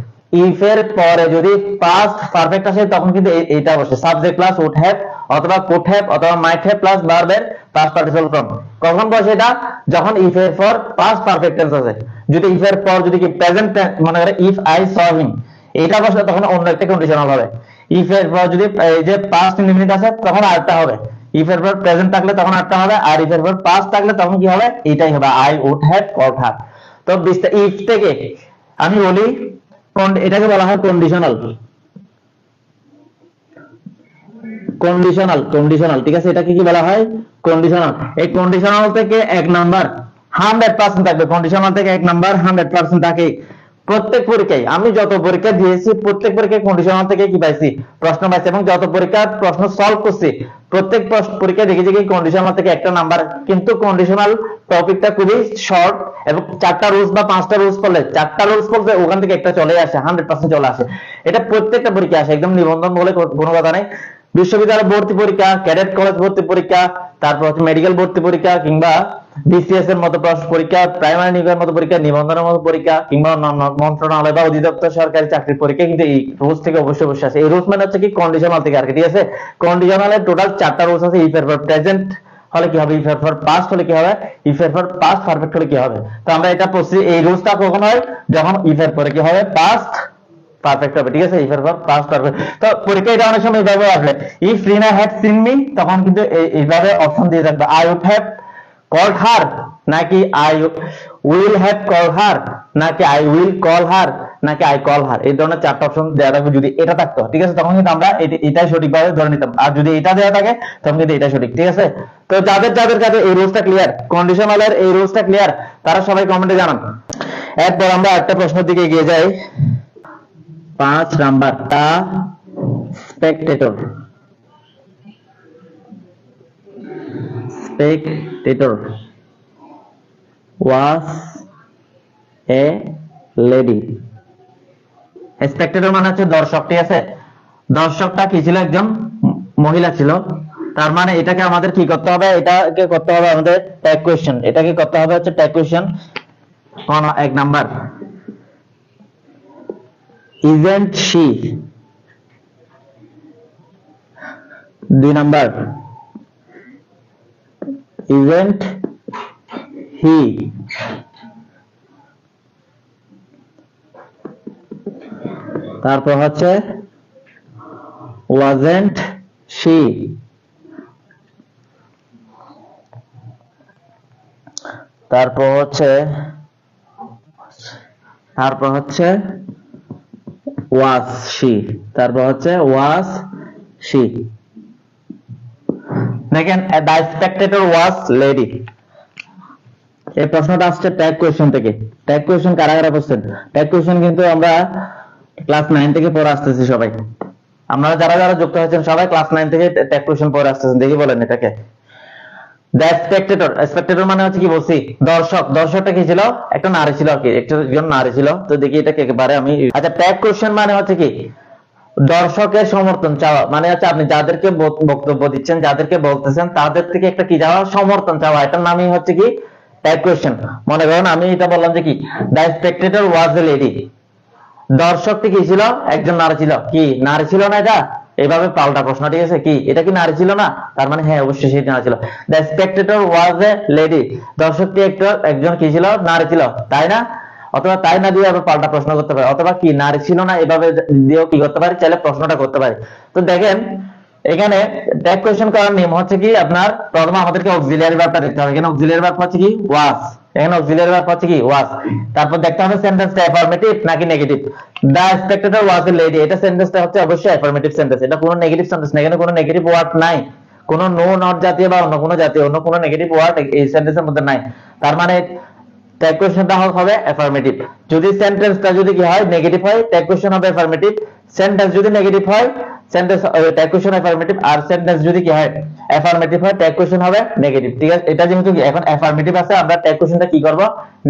if এর পরে যদি পাস্ট পারফেক্ট আসে তখন কিন্তু এইটা বসে সাবজেক্ট প্লাস would have অথবা could have অথবা might have প্লাস ভার্বের পাস্ট পার্টিসিপল ফর্ম। কখন বসে এটা? যখন if এর পর পাস্ট পারফেক্ট টেন্স আছে। যদি if এর পর যদি কি প্রেজেন্ট মনে করে if I saw him, এটা বসে তখন অন্য একটা কন্ডিশনাল হবে। if এর পর যদি এই যে পাস্ট ইনডিফিনিট আছে তখন আরেকটা হবে। if এর পর প্রেজেন্ট থাকলে তখন আরেকটা হবে, আর if এর পর পাস্ট থাকলে তখন কি হবে, এটাই হবে I would have called her। তো if থেকে আমি বলি এটাকে বলা হয় কন্ডিশনাল, ঠিক আছে। এটাকে কি বলা হয়, কন্ডিশনাল। এই কন্ডিশনাল থেকে 1 নাম্বার 100% থাকবে, কন্ডিশনাল থেকে 1 নাম্বার 100% থাকে প্রত্যেক পরীক্ষায়। আমি যত পরীক্ষা দিয়েছি প্রত্যেক পরীক্ষায় কন্ডিশনাল থেকে কি পাইছি, প্রশ্ন পাইছি, এবং যত পরীক্ষার প্রশ্ন সলভ করছি প্রত্যেক পরীক্ষায় দেখেছি কি কন্ডিশনাল থেকে 1টা নাম্বার। কিন্তু কন্ডিশনাল টপিকটা খুবই শর্ট এবং 4টা রুলস বা 5টা রুলস পড়লে, 4টা রুলস পড়লে ওখান থেকে একটা চলে আসে, 100% চলে আসে। এটা প্রত্যেকটা পরীক্ষা আসে, একদম নিবন্ধন বলে কোনো কথা নাই। বিশ্ববিদ্যালয় ভর্তি পরীক্ষা, ক্যাডেট কলেজ ভর্তি পরীক্ষা, তারপর হচ্ছে মেডিকেল ভর্তি পরীক্ষা, কিংবা বিসিএস এর মতো পরীক্ষা, প্রাইমারি নিয়োগের মতো পরীক্ষা, নিবন্ধনের মতো পরীক্ষা, কিংবা অন্যান্য মন্ত্রণালয় বা অধিদপ্তর সরকারি চাকরির পরীক্ষা কিন্তু এই রুলস থেকে অবশ্যই অবশ্যই আছে। এই রুলস মানে হচ্ছে কি কন্ডিশনাল থেকে আর কি, ঠিক আছে। কন্ডিশনালের টোটাল 4টা রুলস আছে। ইফ এর ফর প্রেজেন্ট হলে কি হবে, ইফ এর ফর পাস্ট হলে কি হবে, ইফ এর ফর পাস্ট পারফেক্ট হলে কি হবে। তো আমরা এটা পড়ছি, এই রুলসটা কখন হয়, যখন ইফ এর পরে কি হবে, পাস্ট পারফেক্ট হবে, ঠিক আছে। ইফ এর পর পাস্ট পারফেক্ট। তো পরীক্ষা এটা অনেক সময় এইভাবে আসবে, if Rina had seen me, তখন কিন্তু এইভাবে অপশন দিয়ে থাকবে, I would have called her, নাকি I will have call her, নাকি আই উইল কল হার, নাকি আই কল হার। এই ধরনের 4টা অপশন দেওয়া থাকবে। যদি এটা থাকতো, ঠিক আছে, তখন কিন্তু আমরা এটাই সঠিকভাবে ধরে নিতাম। আর যদি এটা দেওয়া থাকে তখন কিন্তু এটা সঠিক, ঠিক আছে। তো যাদের যাদের কাছে এই রুলসটা ক্লিয়ার, কন্ডিশনালের এই রুলসটা ক্লিয়ার, তারা সবাই কমেন্টে জানান। এরপর আমরা একটা প্রশ্নের দিকে এগিয়ে যাই। 5 নাম্বার, টা Spectator. Spectator was a lady. Spectator মানে হচ্ছে দর্শক, ঠিক আছে। দর্শকটা কি ছিল, একজন মহিলা ছিল। তার মানে এটাকে আমাদের কি করতে হবে, এটাকে করতে হবে আমাদের ট্যাগ কোয়েশ্চেন। এটাকে করতে হবে হচ্ছে tag question. 1 number, isn't she। 2 number, isn't he। তারপর হচ্ছে wasn't she। তারপর হচ্ছে was she। তারপর হচ্ছে was she। দেখেন, the spectator was lady। এই প্রশ্নটা আসছে ট্যাগ কোয়েশ্চেন থেকে। ট্যাগ কোয়েশ্চেন কারা কারা করছেন? ট্যাগ কোয়েশ্চেন কিন্তু আমরা ক্লাস 9 থেকে পড়ে আসতেছি সবাই। আপনারা যারা যারা যুক্ত হয়েছেন সবাই ক্লাস 9 থেকে ট্যাগ কোয়েশ্চেন পড়ে আসতেছেন। দেখি বলেন এটাকে। দ্য স্পেকটেটর, স্পেকটেটর মানে হচ্ছে কি বলছি, দর্শক। দর্শকটা কি ছিল, একটা নারী ছিল আর কি, একজন নারী ছিল। তো দেখি এটা একেবারে আমি, আচ্ছা, ট্যাগ কোয়েশ্চেন মানে হচ্ছে কি, দর্শকের সমর্থন চাওয়া। মানে হচ্ছে আপনি যাদেরকে বক্তব্য দিচ্ছেন, যাদেরকে বলতেছেন, তাদের থেকে একটা কি চাওয়া, সমর্থন চাওয়া। এটার নামই হচ্ছে কি ট্যাগ কোয়েশ্চেন। মনে করেন আমি এটা বললাম যে কি, the spectator was a lady. দর্শকটি কি ছিল, একজন নারী ছিল। কি নারী ছিল না এটা? এইভাবে পাল্টা প্রশ্ন, ঠিক আছে। কি এটা কি নারী ছিল না? তার মানে হ্যাঁ, অবশ্যই সেটা নারী ছিল। The spectator was a lady. দর্শকটি একজন কি ছিল, নারী ছিল, তাই না? অথবা তাই না দিয়ে আবার পাল্টা প্রশ্ন করতে পারে, অথবা কি নারী ছিল না এভাবে দিয়েও কি করতে পারি, চাইলে প্রশ্নটা করতে পারি। তো দেখেন এখানে ট্যাগ কোয়েশ্চেন করার নিয়ম হচ্ছে কি, আপনার প্রথমে আমাদেরকে অক্সিলিয়ারি ভার্বটা দেখতে হবে। এখানে অক্সিলিয়ারি ভার্ব হচ্ছে কি ওয়াজ। এখানে অক্সিলিয়ারি ভার্ব হচ্ছে কি ওয়াজ। তারপর দেখতে হবে সেন্টেন্সটা অ্যাফার্মেটিভ নাকি negative. The spectator was a lady, এটা সেন্টেন্সটা হচ্ছে অবশ্যই অ্যাফার্মেটিভ সেন্টেন্স। এটা কোনো নেগেটিভ সেন্টেন্স না, এখানে কোনো নেগেটিভ ওয়ার্ড নাই। কোনো নো নট জাতীয় বা অন্য কোনো জাতীয় অন্য কোনো নেগেটিভ ওয়ার্ড এই সেন্টেন্সের মধ্যে নাই। তার মানে ট্যাগ কোয়েশ্চেনটা হবে অ্যাফার্মেটিভ। যদি সেন্টেন্সটা যদি কি হয়, নেগেটিভ হয়, ট্যাগ কোয়েশ্চেন হবে অ্যাফার্মেটিভ। সেন্টেন্স যদি নেগেটিভ হয়, সেন্টেন্স ট্যাগ কোয়েশ্চেন অ্যাফার্মেটিভ। আর সেন্টেন্স যদি কি হয়, অ্যাফার্মেটিভ হয়, ট্যাগ কোয়েশ্চেন হবে নেগেটিভ, ঠিক আছে। এটা যেহেতু এখন অ্যাফার্মেটিভ আছে, আমরা ট্যাগ কোয়েশ্চেনটা কি করব,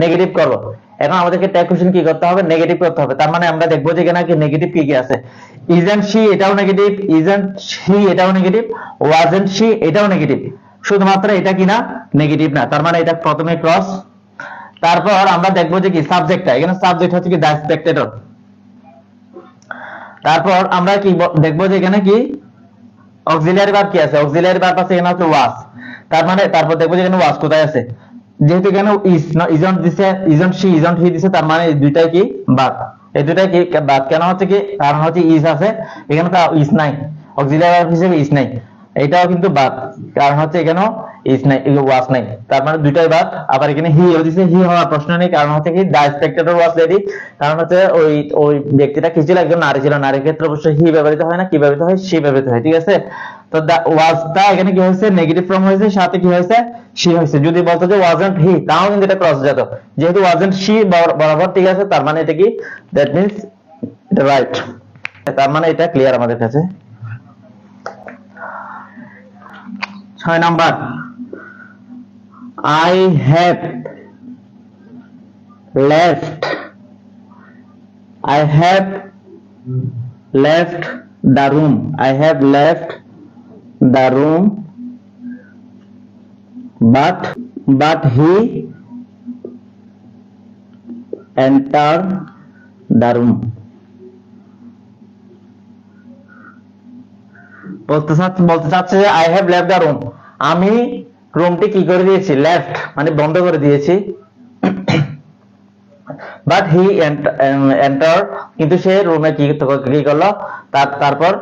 নেগেটিভ করব। এখন আমাদেরকে ট্যাগ কোয়েশ্চেন কি করতে হবে, নেগেটিভ করতে হবে। তার মানে আমরা দেখবো যে এখানে কি নেগেটিভ কি কি আছে। ইজন্ট শি, এটাও নেগেটিভ। ইজন্ট শি, এটাও নেগেটিভ। ওয়াজন্ট শি, এটাও নেগেটিভ। শুধুমাত্র এটা কি না, নেগেটিভ না। তার মানে এটা প্রথমে ক্রস। তারপর আমরা দেখবো যে কি সাবজেক্টটা, এখানে সাবজেক্ট হচ্ছে কি দ্য স্পেকটেটর। তারপর আমরা কি দেখবো যে এখানে কি অক্সিলিয়ারি ভার্ব কি আছে, অক্সিলিয়ারি ভার্ব আছে এখানে হচ্ছে ওয়াজ। তার মানে তারপর দেখবো যে এখানে ওয়াজ কোথায় আছে, যেহেতু এখানে ইজন্ট দিছে, ইজন্ট শি, ইজন্ট হি দিছে, তার মানে এই দুইটাই কি ভার্ব। এই দুইটাই কি ভার্ব। কেন হচ্ছে কি, কারণ হচ্ছে ইজ আছে, এখানে তো ইজ নাই, অক্সিলিয়ারি ভার্ব হিসেবে ইজ নাই। এটাও কিন্তু ভার্ব, কারণ হচ্ছে এখানেও ইজ নাই, ওয়াজ নাই। তার মানে দুইটাই ভার্ব। আবার এখানে হি দিছে, হি হওয়ার প্রশ্ন নেই, কারণ হচ্ছে কি দ্য স্পেকটেটর ওয়াজ লেডি। কারণ হচ্ছে ওই ব্যক্তিটা কি ছিল, একজন নারী ছিল। নারীর ক্ষেত্রে অবশ্যই হি ব্যবহৃত হয় না, কি ব্যবহৃত হয়, শি ব্যবহৃত হয়, ঠিক আছে। তো দ্য ওয়াজটা এখানে কি হয়েছে, নেগেটিভ ফর্ম হয়েছে, সাথে কি হয়েছে, শি হয়েছে। যদি বলতো যে ওয়াজন্ট হি, তাও কিন্তু এটা ক্রস যেত। যেহেতু ওয়াজন্ট শি বরাবর, ঠিক আছে, তার মানে এটা কি, দ্যাট মিন্স এটা রাইট। তার মানে এটা ক্লিয়ার আমাদের কাছে। 6 number, I have left the room. I have left the room, but he entered the room. বলতে চাচ্ছে যে I have left the room, আমি রুমটি কি করে দিয়েছি, লেফট মানে বন্ধ করে দিয়েছি। বাট হি এন্টার, কিন্তু সে রুমে কি করলো, তারপর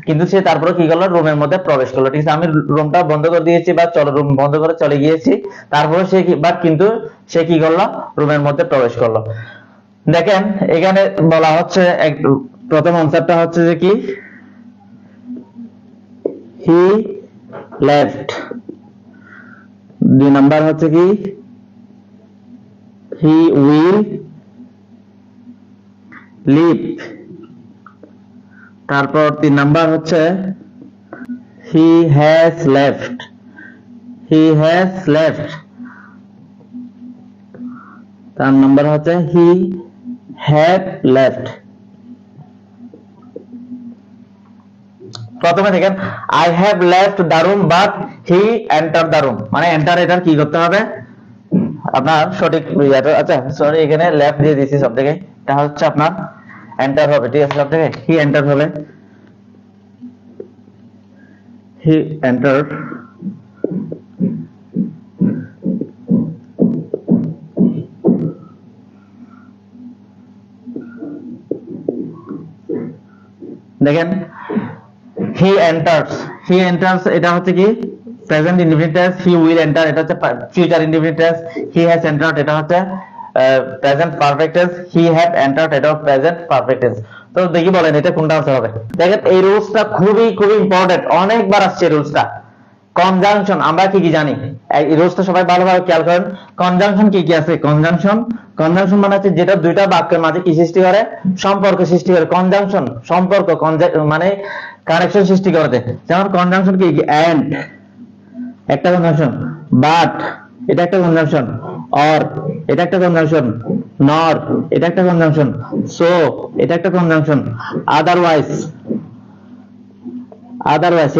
কিন্তু সে তারপর কি করলো, রুমের মধ্যে প্রবেশ করলো। ঠিক আছে, আমি রুমটা বন্ধ করে দিয়েছি বা রুম বন্ধ করে চলে গিয়েছি, তারপর সে কিন্তু সে কি করলো, রুমের মধ্যে প্রবেশ করলো। দেখেন এখানে বলা হচ্ছে প্রথম আনসারটা হচ্ছে যে কি, হি লেফট। 2 নাম্বার হচ্ছে কি, হি উইল লিভ। তারপর 3 নাম্বার হচ্ছে he has left, he has left. 4 number হচ্ছে হি হ্যাড লেফট। প্রথমে দেখেন I have left the room but he enter the room, মানে এন্টার এটার কি করতে হবে আপনার সঠিক, আচ্ছা সরি এখানে লেফট দিয়ে দিয়েছি সব জায়গায়, এটা হচ্ছে আপনার এন্টার হবে। ঠিক আছে, সব জায়গায় হি এন্টার হবে, হি এন্টার। দেখেন হি এন্টার্স, হি এন্টার্স এটা হচ্ছে কি present indefinite tense, he will enter এটা হচ্ছে future indefinite tense, he has entered এটা হচ্ছে present perfect tense, he have entered এটা প্রেজেন্ট পারফেক্ট টেন্স। তো দেখি বলেন এটা কোনটা আনসার হবে। দেখেন এই রুলসটা খুবই খুবই ইম্পর্টেন্ট, অনেকবার আসছে রুলসটা। কনজাংশন আমরা কি কি জানি, এই রুলসটা সবাই ভালোভাবে খেয়াল করেন। কনজাংশন কি কি আছে, কনজাংশন মানে হচ্ছে যেটা দুইটা বাক্যের মাঝে কি সৃষ্টি করে, সম্পর্ক সৃষ্টি করে। কনজাংশন সম্পর্ক, মানে কানেকশন সৃষ্টি করে। যেমন কনজাংশন কি, এন্ড একটা কনজাংশন, বাট এটা একটা কনজাংশন, অর এটা একটা কনজাংশন, নর এটা একটা কনজাংশন, সো এটা একটা কনজাংশন, আদারওয়াইজ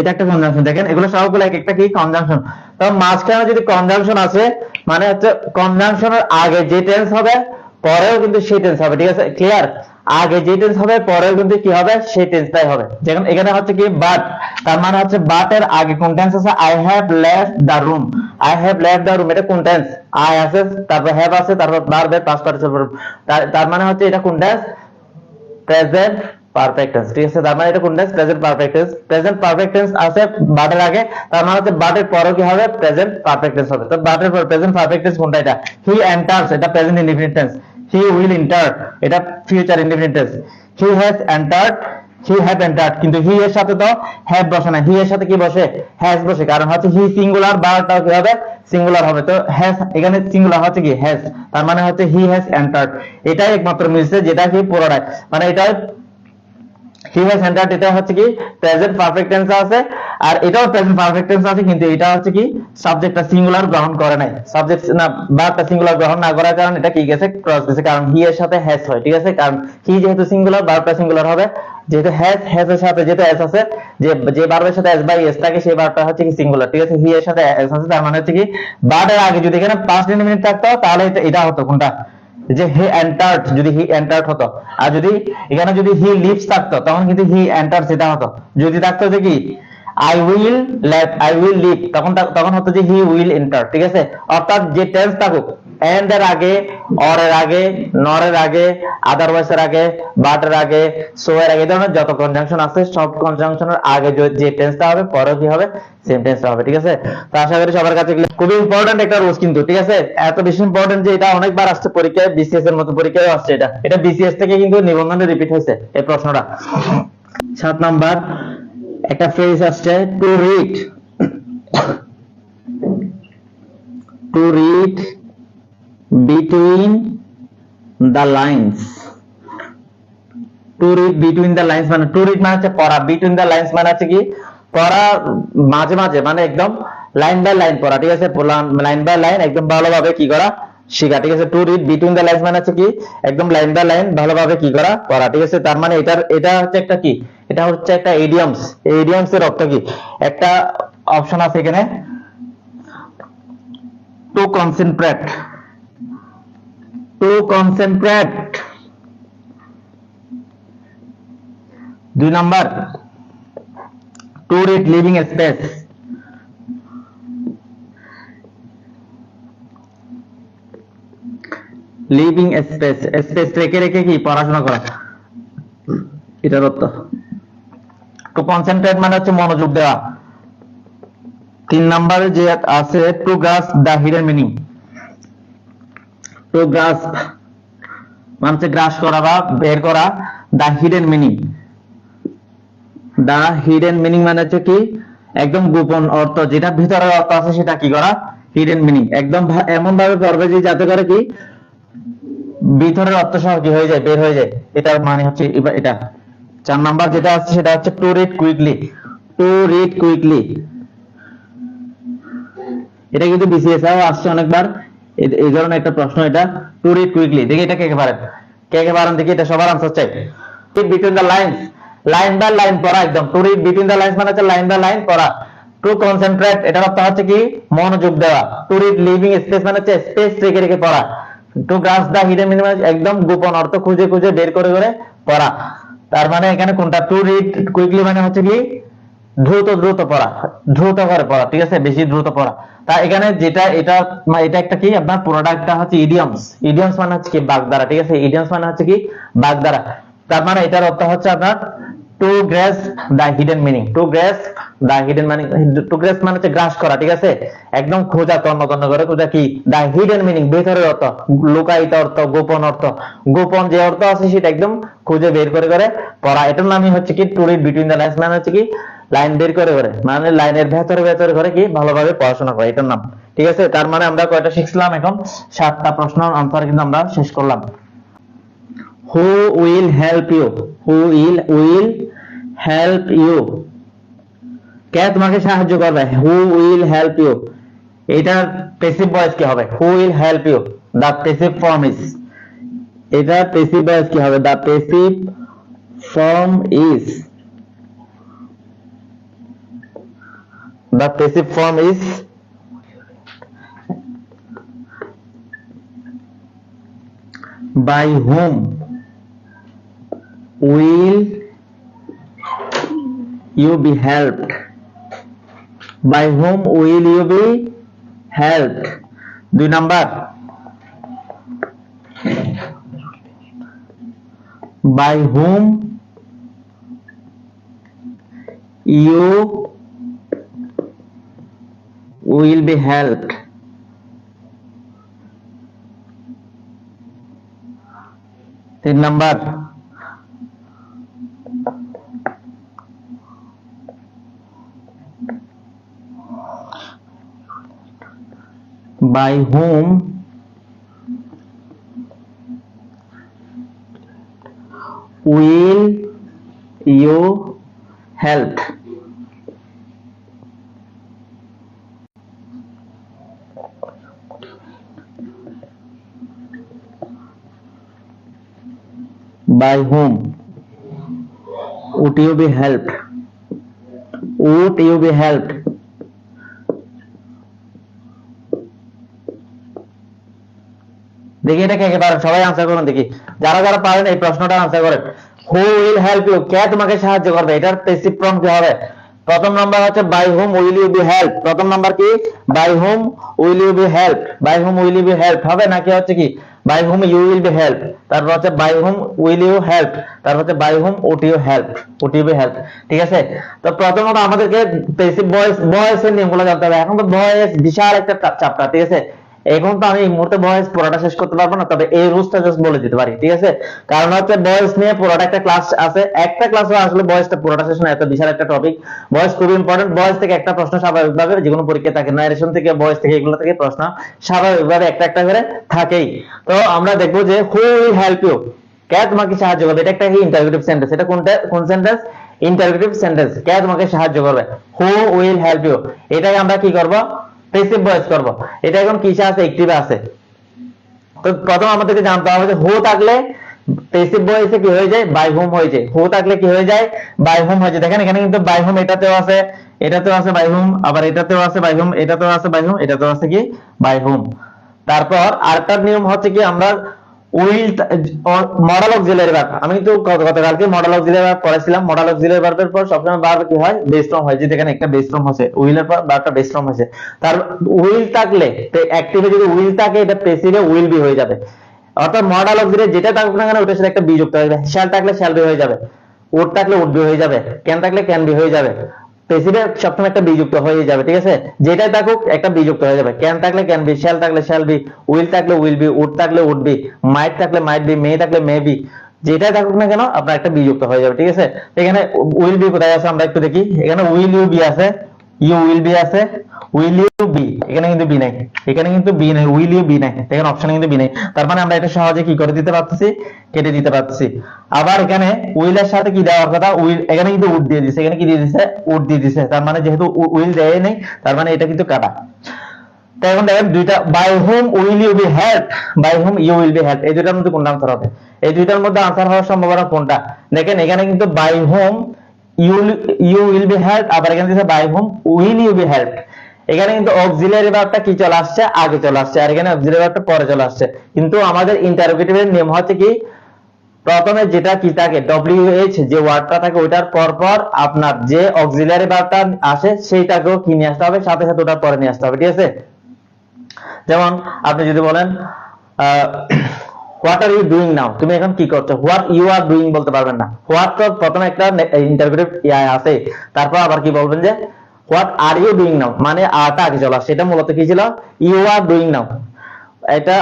এটা একটা কনজাংশন। দেখেন এগুলো সবগুলো এক একটা কি কনজাংশন। তো মাঝখানে যদি কনজাংশন আছে মানে হচ্ছে কনজাংশনের আগে যে টেন্স হবে পরেও কিন্তু সেই টেন্স হবে। ঠিক আছে, ক্লিয়ার? আগে যে টেন্স হবে পরেও কিন্তু কি হবে, সেই টেন্সটাই হবে। যেমন এখানে হচ্ছে কি বাট, তার মানে হচ্ছে বাট এর আগে কোন টেন্স আছে, I have left the room, I have left the room এটা কোন টেন্স, আই আছে তারপর হ্যাভ আছে তারপর ভার্বের পাস্ট পার্টিসিপল, তার মানে হচ্ছে এটা কোন টেন্স, প্রেজেন্ট পারফেক্ট টেন্স। ঠিক আছে, তার মানে এটা কোন tense, present perfect tense. Present perfect tense আছে বাটের আগে, তার মানে হচ্ছে বাটের পরে কি হবে, প্রেজেন্ট পারফেক্ট টেন্স হবে। তো বাটের পর প্রেজেন্ট পারফেক্ট টেন্স কোনটা, এটা হি এন্টার্স এটা present indefinite tense, he will enter এটা future indefinite tense, he has entered he have entered, কিন্তু হি এর সাথে তো হ্যাভ বসে না, হি এর সাথে কি বসে, হ্যাজ বসে, কারণ হচ্ছে হি সিঙ্গুলার বারটা কি হবে, সিঙ্গুলার হবে। তো হ্যাজ এখানে সিঙ্গুলার হচ্ছে কি হ্যাজ, তার মানে হচ্ছে হি হ্যাজ এন্টার্ড। এটাই একমাত্র মিলছে যেটা কি পুরোটাই, মানে এটা হি হ্যাজ এন্টার্ড এটা হচ্ছে কি প্রেজেন্ট পারফেক্ট টেন্স আছে, আর এটাও প্রেজেন্ট পারফেক্ট টেন্স আছে, কিন্তু এটা হচ্ছে কি সাবজেক্টটা সিঙ্গুলার গ্রহণ করে নাই, সাবজেক্ট না ভার্বটা সিঙ্গুলার গ্রহণ না করার কারণে এটা কি গেছে, ক্রস গেছে, কারণ হি এর সাথে হ্যাজ হয়। ঠিক আছে, কারণ হি যেহেতু সিঙ্গুলার ভার্বটা সিঙ্গুলার হবে, যেহেতু হ্যাজ এর সাথে যেহেতু এস আছে, যে ভার্বের সাথে এস বাই এস থাকে সেই ভার্বটা হচ্ছে কি সিঙ্গুলার। ঠিক আছে, হি এর সাথে এস আছে, তার মানে হচ্ছে কি ভার্বের আগে যদি এখানে পাস্ট ইনডিফিনিট থাকতো তাহলে এটা হতো কোনটা, যে হি এন্টার্ড, যদি হি এন্টার্ড হতো। আর যদি এখানে যদি হি লিভস থাকতো তখন কিন্তু হি এন্টার্স এটা হতো। যদি থাকতো যে কি আই উইল লিভ, তখন হতো যে হি উইল এন্টার। ঠিক আছে, অর্থাৎ যে টেন্স থাকুক এন্ড এর আগে, অর এর আগে, নর এর আগে, আদারওয়াইজ এর আগে, বাট এর আগে, সো এর আগে, ধরনের যত কনজাংশন আছে সব কনজাংশনের আগে যে টেন্সটা হবে পরে কি হবে, সেম টেন্সটা হবে। ঠিক আছে, তো আশা করি সবার কাছে খুবই ইম্পর্টেন্ট একটা রুলস কিন্তু। ঠিক আছে, এত বেশি ইম্পর্টেন্ট যে এটা অনেকবার আসছে পরীক্ষায়, বিসিএস এর মতো পরীক্ষায় আসছে। এটা বিসিএস থেকে কিন্তু নিবন্ধনে রিপিট হয়েছে এই প্রশ্নটা। 7 নাম্বার একটা ফ্রেজ আসছে to read between the lines. To read between the lines মানে, টু রিড মানে হচ্ছে পড়া, বিটুইন দ্য লাইন্স মানে হচ্ছে কি পড়া মাঝে মাঝে, মানে একদম লাইন বাই লাইন পড়া। ঠিক আছে, লাইন বাই লাইন একদম ভালোভাবে কি করা, শিখা, ঠিক আছে। To read between the lines মানে হচ্ছে কি একদম লাইন বাই লাইন ভালোভাবে কি করা পড়া, ঠিক আছে। তার মানে এটা হচ্ছে একটা কি, এটা হচ্ছে একটা ইডিয়মস। এই ইডিয়মস এর অর্থ কি, একটা অপশন আছে এখানে, two concentrate, two concentrate. 2 number to read living space, living space, space রেখে রেখে কি পড়াশোনা করা, এটার অর্থ। টু কনসেন্ট্রেট মানে হচ্ছে মনোযোগ দেওয়া। 3 নাম্বারে যে আছে টু গ্রাস্প দা হিডেন মিনিং, টু গ্রাস্প মানে হচ্ছে গ্রাস করা বা বের করা, দা হিডেন মিনিং, দা হিডেন মিনিং মানে হচ্ছে কি একদম গোপন অর্থ, যেটা ভিতরের অর্থ আছে সেটা কি করা, হিডেন মিনিং। একদম এমন ভাবে পড়বে যে যাতে করে কি ভিতরের অর্থ সহ কি হয়ে যায়, বের হয়ে যায়। এটার মানে হচ্ছে এটা। 4 নাম্বার যেটা আছে সেটা হচ্ছে to read quickly, to read quickly. এটা কিন্তু বিসিএস এও আসছে অনেকবার, এই ধরনের একটা প্রশ্ন এটা, টু রিড কুইকলি। দেখি এটা কে কে পারেন, কে কে পারেন দেখি, এটা সবার আনসার চাই। Between the lines, line by line পড়া একদম। To read between the lines মানে হচ্ছে লাইন বাই লাইন পড়া। টু কনসেন্ট্রেট এটার অর্থ হচ্ছে কি মনোযোগ দেওয়া। টু রিড লিভিং স্পেস মানে হচ্ছে স্পেস রেখে রেখে পড়া। টু গ্রাস্প দা হিডেন মিনিং একদম গোপন অর্থ খুঁজে খুঁজে বের করে করে পড়া। তার মানে এখানে কোনটা, টু রিড কুইকলি মানে হচ্ছে কি দ্রুত দ্রুত পড়া, দ্রুত করে পড়া, ঠিক আছে, বেশি দ্রুত পড়া। তা এখানে যেটা এটা এটা একটা কি আপনার প্রোডাক্টটা হচ্ছে ইডিয়মস। ইডিয়মস মানে হচ্ছে কি বাগধারা, ঠিক আছে। ইডিয়মস মানে হচ্ছে কি বাগধারা। তার মানে এটার অর্থ হচ্ছে আপনার টু গ্রাস্প দা হিডেন মিনিং, টু গ্রাস্প দা হিডেন মিনিং, টু গ্রাস্প মানে হচ্ছে গ্রাস করা, ঠিক আছে, একদম খোঁজা, তন্ন তন্ন করে খোঁজা কি দা হিডেন মিনিং, ভিতরের অর্থ, লুকায়িত অর্থ, গোপন অর্থ, গোপন যে অর্থ আছে সেটা একদম খুঁজে বের করে করে পড়া। এটার নামই হচ্ছে কি to read between the lines মানে হচ্ছে কি লাইন বের করে করে, মানে লাইনের ভেতরে ভেতরে করে কি ভালোভাবে পড়াশোনা করা, এটার নাম, ঠিক আছে। তার মানে আমরা কয়টা শিখলাম এখন, 7টা প্রশ্ন আনসার কিন্তু আমরা শেষ করলাম। Who will help you, who will help you, কে তোমাকে সাহায্য করবে, হু উইল হেল্প ইউ। এটার প্যাসিভ ভয়েস কি হবে, who will help you, the passive form is, এটা প্যাসিভ ভয়েস কি হবে, the passive form is, the passive form is by whom will you be helped, by whom will you be helped। 2 number by whom you will be helped। 3 number by whom will you help। by whom would you be helped, would you be helped। দেখি এটা কে কে পারেন, সবাই answer করুন দেখি, যারা যারা পারেন এই প্রশ্নটা আনসার করেন। হু উইল হেল্প ইউ, কে তোমাকে সাহায্য করবে, এটার প্যাসিভ ফর্ম কি হবে। প্রথম নাম্বার হচ্ছে by whom will you be help, প্রথম নাম্বার কি by whom will you be help, by whom will you be help হবে নাকি হচ্ছে কি by whom you will be help, তারপর হচ্ছে by whom will you help, তারপর হচ্ছে by whom would you help, would you be help, ঠিক আছে। তো প্রথমত আমাদেরকে প্যাসিভ ভয়েসের নিয়মগুলো জানতে হবে। এখন তো ভয়েস বিশাল একটা চ্যাপ্টার, ঠিক আছে। এখন তো আমি এই মুহূর্তে ভয়েস পুরোটা শেষ করতে পারবো না, তবে এই রুলসটা জাস্ট বলে দিতে পারি, ঠিক আছে। কারণ হচ্ছে ভয়েস নিয়ে পুরোটা একটা ক্লাস আছে, একটা ক্লাসে আসলে ভয়েসটা পুরোটা শেষ না, এত বিশাল একটা টপিক। ভয়েস খুব ইম্পর্টেন্ট, ভয়েস থেকে একটা প্রশ্ন স্বাভাবিকভাবে যে কোনো পরীক্ষায় থাকে, নারেশন থেকে, ভয়েস থেকে, এগুলো থেকে প্রশ্ন স্বাভাবিকভাবে একটা একটা করে থাকেই। তো আমরা দেখবো যে হু উইল হেল্প ইউ, কে তোমাকে সাহায্য করবে, এটা একটা ইন্টারোগেটিভ সেন্টেন্স। এটা কোন সেন্টেন্স, ইন্টারোগেটিভ সেন্টেন্স। কে তোমাকে সাহায্য করবে, হু উইল হেল্প ইউ, এটাকে আমরা কি করব, প্যাসিভ ভয়েস করব। এটা এখন কিসে আছে, অ্যাক্টিভে আছে, তো প্রথম আমাদেরকে জানতে হবে যে হু থাকলে প্যাসিভ ভয়েসে কি হয়ে যায়, বাই হুম হয়ে যায়। হু থাকলে কি হয়ে যায়, বাই হুম হয়ে যায়। দেখেন এখানে কিন্তু বাই হুম এটাতেও আছে, এটাতেও আছে বাই হুম, আবার এটাতেও আছে বাই হুম, এটাতেও আছে বাই হুম, এটাতেও আছে কি বাই হুম। তারপর আরেকটা নিয়ম হচ্ছে কি, আমরা উইল মডেল অক্সিলারি ভার্ব, আমি কিন্তু গতকালকে মডেল অক্সিলারি ভার্ব পড়াইছিলাম। মডেল অক্সিলারি ভার্বের পর সবসময় ভার্ব কি হয়, বেস ফর্ম হয়। যে দেখেন একটা বেস ফর্ম আছে, উইলের পর ভার্বটা বেস ফর্ম হয়েছে। তার উইল থাকলে, অ্যাক্টিভে যদি উইল থাকে, এটা প্যাসিভে উইল বি হয়ে যাবে। অর্থাৎ মডেল অক্সিলারি যেটা থাকুক না কেন ওটার সাথে একটা বি যুক্ত হয়ে যাবে। শ্যাল থাকলে শ্যাল বি হয়ে যাবে, উড থাকলে উড বি হয়ে যাবে, ক্যান থাকলে ক্যান বি হয়ে যাবে। প্যাসিভে সবসময় একটা বি যুক্ত হয়ে যাবে, ঠিক আছে? যেটাই থাকুক একটা বি যুক্ত হয়ে যাবে। ক্যান থাকলে ক্যান বি, শ্যাল থাকলে শ্যাল বি, উইল থাকলে উইল বি, উড থাকলে উড বি, মাইট থাকলে মাইট বি, মে থাকলে মে বি। যেটাই থাকুক না কেন আপনার একটা বি যুক্ত হয়ে যাবে, ঠিক আছে? এখানে উইল বি কোথায় আছে আমরা একটু দেখি। এখানে উইল ইউ বি আছে, ইউ উইল বি আছে, উইল ইউ বি, এখানে কিন্তু বি নাই, এখানে কিন্তু বি নাই, উইল ইউ বি নাই, এখানে অপশনে কিন্তু বি নাই। তার মানে আমরা এটা সহজে কি করে দিতে পারতেছি, কেটে দিতে পারতেছি। আবার এখানে উইল এর সাথে কি দেওয়ার কথা, উইল, এখানে কিন্তু উড দিয়ে দিছে, এখানে কি দিয়ে দিছে, উড দিয়ে দিছে। তার মানে যেহেতু উইল দেয় নাই, তার মানে এটা কিন্তু কাটা। তো এখন দেখেন দুইটা, by whom will you be help, by whom you will be help, এই দুইটার মধ্যে কোনটা আনসার হবে? এই দুইটার মধ্যে আনসার হওয়ার সম্ভাবনা কোনটা? দেখেন এখানে কিন্তু by whom you you will be help, আবার এখানে দিছে by whom will you be help. এখানে কিন্তু অক্সিলারি ভার্বটা কি চলে আসছে, আগে চলে আসছে, আর এখানে অক্সিলারি ভার্বটা পরে চলে আসছে। কিন্তু আমাদের ইন্টারোগেটিভের নিয়ম হচ্ছে কি, প্রথমে যেটা কি থাকে, ডব্লিউএইচ যে ওয়ার্ডটা থাকে ওইটার পর পর আপনার যে অক্সিলারি ভার্বটা আসে সেইটাকেও কি নিয়ে আসতে হবে, সাথে সাথে ওটার পরে নিয়ে আসতে হবে, ঠিক আছে? যেমন আপনি যদি বলেন what are you doing now, তুমি এখন কি করছো, হোয়াট ইউ আর ডুইং বলতে পারবেন না। হোয়াট তো প্রথমে একটা ইন্টারোগেটিভ আছে, তারপর আবার কি বলবেন যে what are you doing now, মানে আরটা আগে চলে আসছে। এটা মূলত কি ছিল, ইউ আর ডুইং নাও। এটা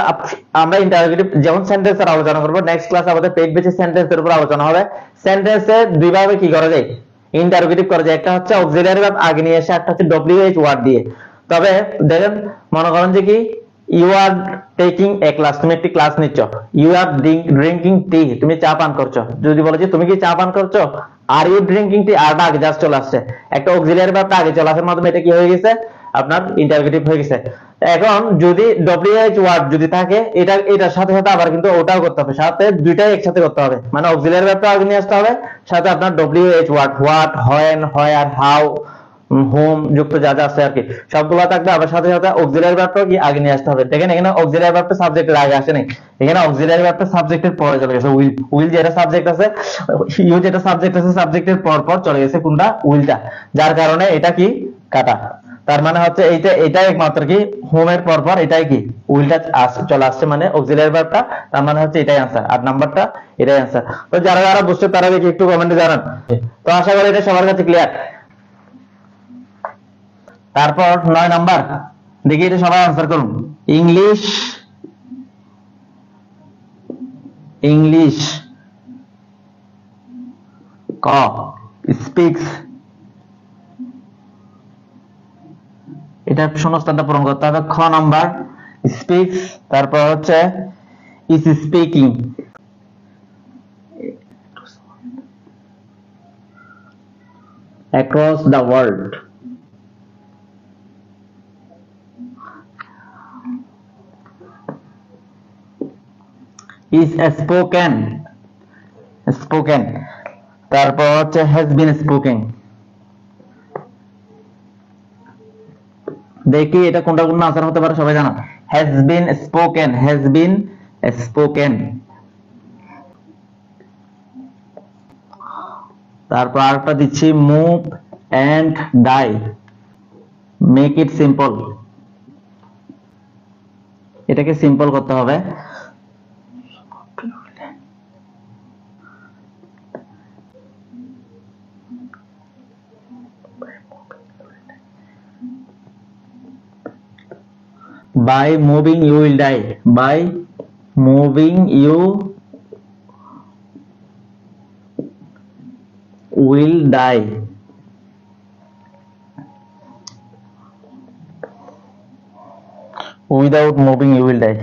আমরা ইন্টারোগেটিভ যেমন সেন্টেন্সের আলোচনা করব, নেক্সট ক্লাস আমাদের পেজ বেসিস সেন্টেন্সের উপর আলোচনা হবে। সেন্টেন্সে দুই ভাবে কি করা যায়, ইন্টারোগেটিভ করা যায়। একটা হচ্ছে অক্সিলারি ভার্ব আগে নিয়ে এসে, একটা হচ্ছে ডব্লিউএইচ ওয়ার্ড দিয়ে। তবে দেখেন, মনে করেন যে কি, you are taking a class, তুমি একটি ক্লাস নিচ্ছ। ইউ আর ড্রিঙ্কিং টি, তুমি চা পান করছো। যদি বলে যে তুমি কি চা পান করছো, আর ইউ ড্রিঙ্কিং টি, আরটা আগে জাস্ট চলে আসছে, একটা অক্সিলারি ভার্বটা আগে চলে আসার মাধ্যমে এটা কি হয়ে গেছে, আপনার ইন্টারোগেটিভ হয়ে গেছে। এখন যদি ডব্লিউএইচ ওয়ার্ড যদি থাকে, এটা এটার সাথে সাথে আবার কিন্তু ওটাও করতে হবে, সাথে দুইটাই একসাথে করতে হবে। মানে অক্সিলারি ভার্বটা আগে নিয়ে আসতে হবে, সাথে আপনার W H word, what, when, where, how, whom যুক্ত যা যা আছে আর কি সবগুলো থাকবে। আবার সাথে সাথে অক্সিলারি ভার্বটাও কি আগে নিয়ে আসতে হবে। দেখেন এখানে অক্সিলারি ভার্বটা সাবজেক্টের আগে আসে নাই, এখানে অক্সিলারি ভার্বটা সাবজেক্টের পরে চলে গেছে। উইল, উইল যেটা সাবজেক্ট আছে, ইউ যেটা সাবজেক্ট আছে, সাবজেক্টের পর পর চলে গেছে কোনটা, উইলটা, যার কারণে এটা কি কাটা। তার মানে হচ্ছে এইটা, এটাই একমাত্র কি হোমের পর পর এটাই কি উইলটা চলে আসছে, মানে অক্সিলারি ভার্বটা। তার মানে হচ্ছে এটাই आंसर, আর নাম্বারটা এটাই आंसर। তো যারা যারা বুঝতে তারা দেখি একটু কমেন্টে জানান। তো আশা করি এটা সবার কাছে ক্লিয়ার। তারপর 9 নাম্বার, দেখি এটা সবাই आंसर করুন। ইংলিশ, ইংলিশ ক স্পিক্স, এটা শূন্যস্থানটা পূরণ করতে হবে। খ নাম্বার স্পিক্স, তারপর হচ্ছে is speaking, across the world, is spoken, spoken, তারপর হচ্ছে হ্যাজ বিন স্পোকেন। দেখি এটা কোনটা কোন আনসার হতে পারে সবাই জানা। Has been spoken, has been spoken. তারপর আরেকটা দিচ্ছি, move and die, make it simple, এটাকে সিম্পল করতে হবে। by moving you will die, by moving you will die, without moving you will die।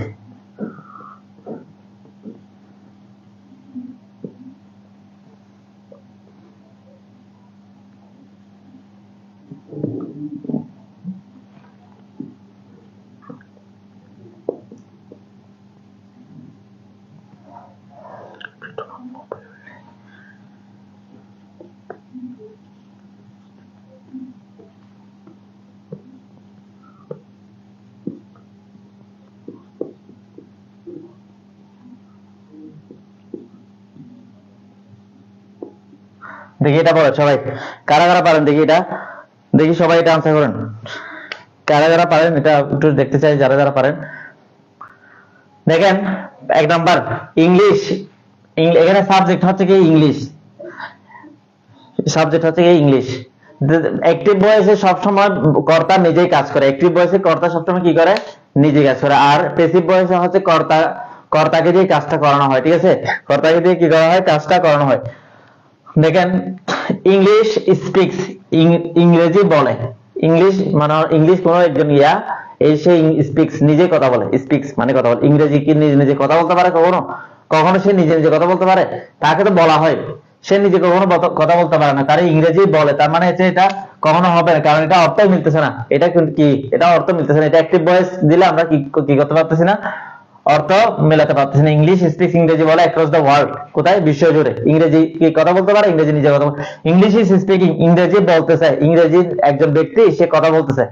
দেখি এটা বলে সবাই, কারা কারা পারেন দেখি এটা, দেখি সবাই এটা আনসার করেন, কারা কারা পারেন এটা একটু দেখতে চাই, যারা যারা পারেন। দেখেন 1 নাম্বার ইংলিশ, এখানে সাবজেক্ট হচ্ছে কি ইংলিশ, সাবজেক্ট হচ্ছে কি ইংলিশ। অ্যাক্টিভ ভয়েসে সবসময় কর্তা নিজেই কাজ করে, অ্যাক্টিভ ভয়েসে কর্তা সবসময় কি করে, নিজে কাজ করে। আর প্যাসিভ ভয়েসে হচ্ছে কর্তাকে দিয়ে কাজটা করানো হয়, ঠিক আছে, কর্তাকে দিয়ে কি করা হয়, কাজটা করানো হয়। দেখেন ইংলিশ স্পিক্স, ইংরেজি বলে, ইংলিশ মানে ইংলিশ কোন একজন এই সে স্পিক্স নিজে কথা বলে, স্পিক্স মানে কথা বলে। ইংরেজি কি নিজে নিজে কথা বলতে পারে কখনো? কখনো সে নিজে নিজে কথা বলতে পারে? তাকে তো বলা হয় সে নিজে কখনো কথা বলতে পারে না, তার ইংরেজি বলে, তার মানে হচ্ছে এটা কখনো হবে না, কারণ এটা অর্থই মিলতেছে না। এটা কিন্তু কি, এটা অর্থ মিলতেছে না, এটা অ্যাক্টিভ ভয়েস দিলে আমরা কি কি করতে পারতেছি না, অর্থ মেলাতে পারতেছি না। ইংলিশ স্পিক্স, ইংরেজি বলে অ্যাক্রস দ্য ওয়ার্ল্ড, কোথায়, বিশ্ব জুড়ে। ইংরেজি কি কথা বলতে পারে, ইংরেজি নিজে কথা বলে। ইংলিশ ইজ স্পিকিং, ইংরেজি বলতেছে, ইংরেজি একজন ব্যক্তি সে কথা বলতেছে।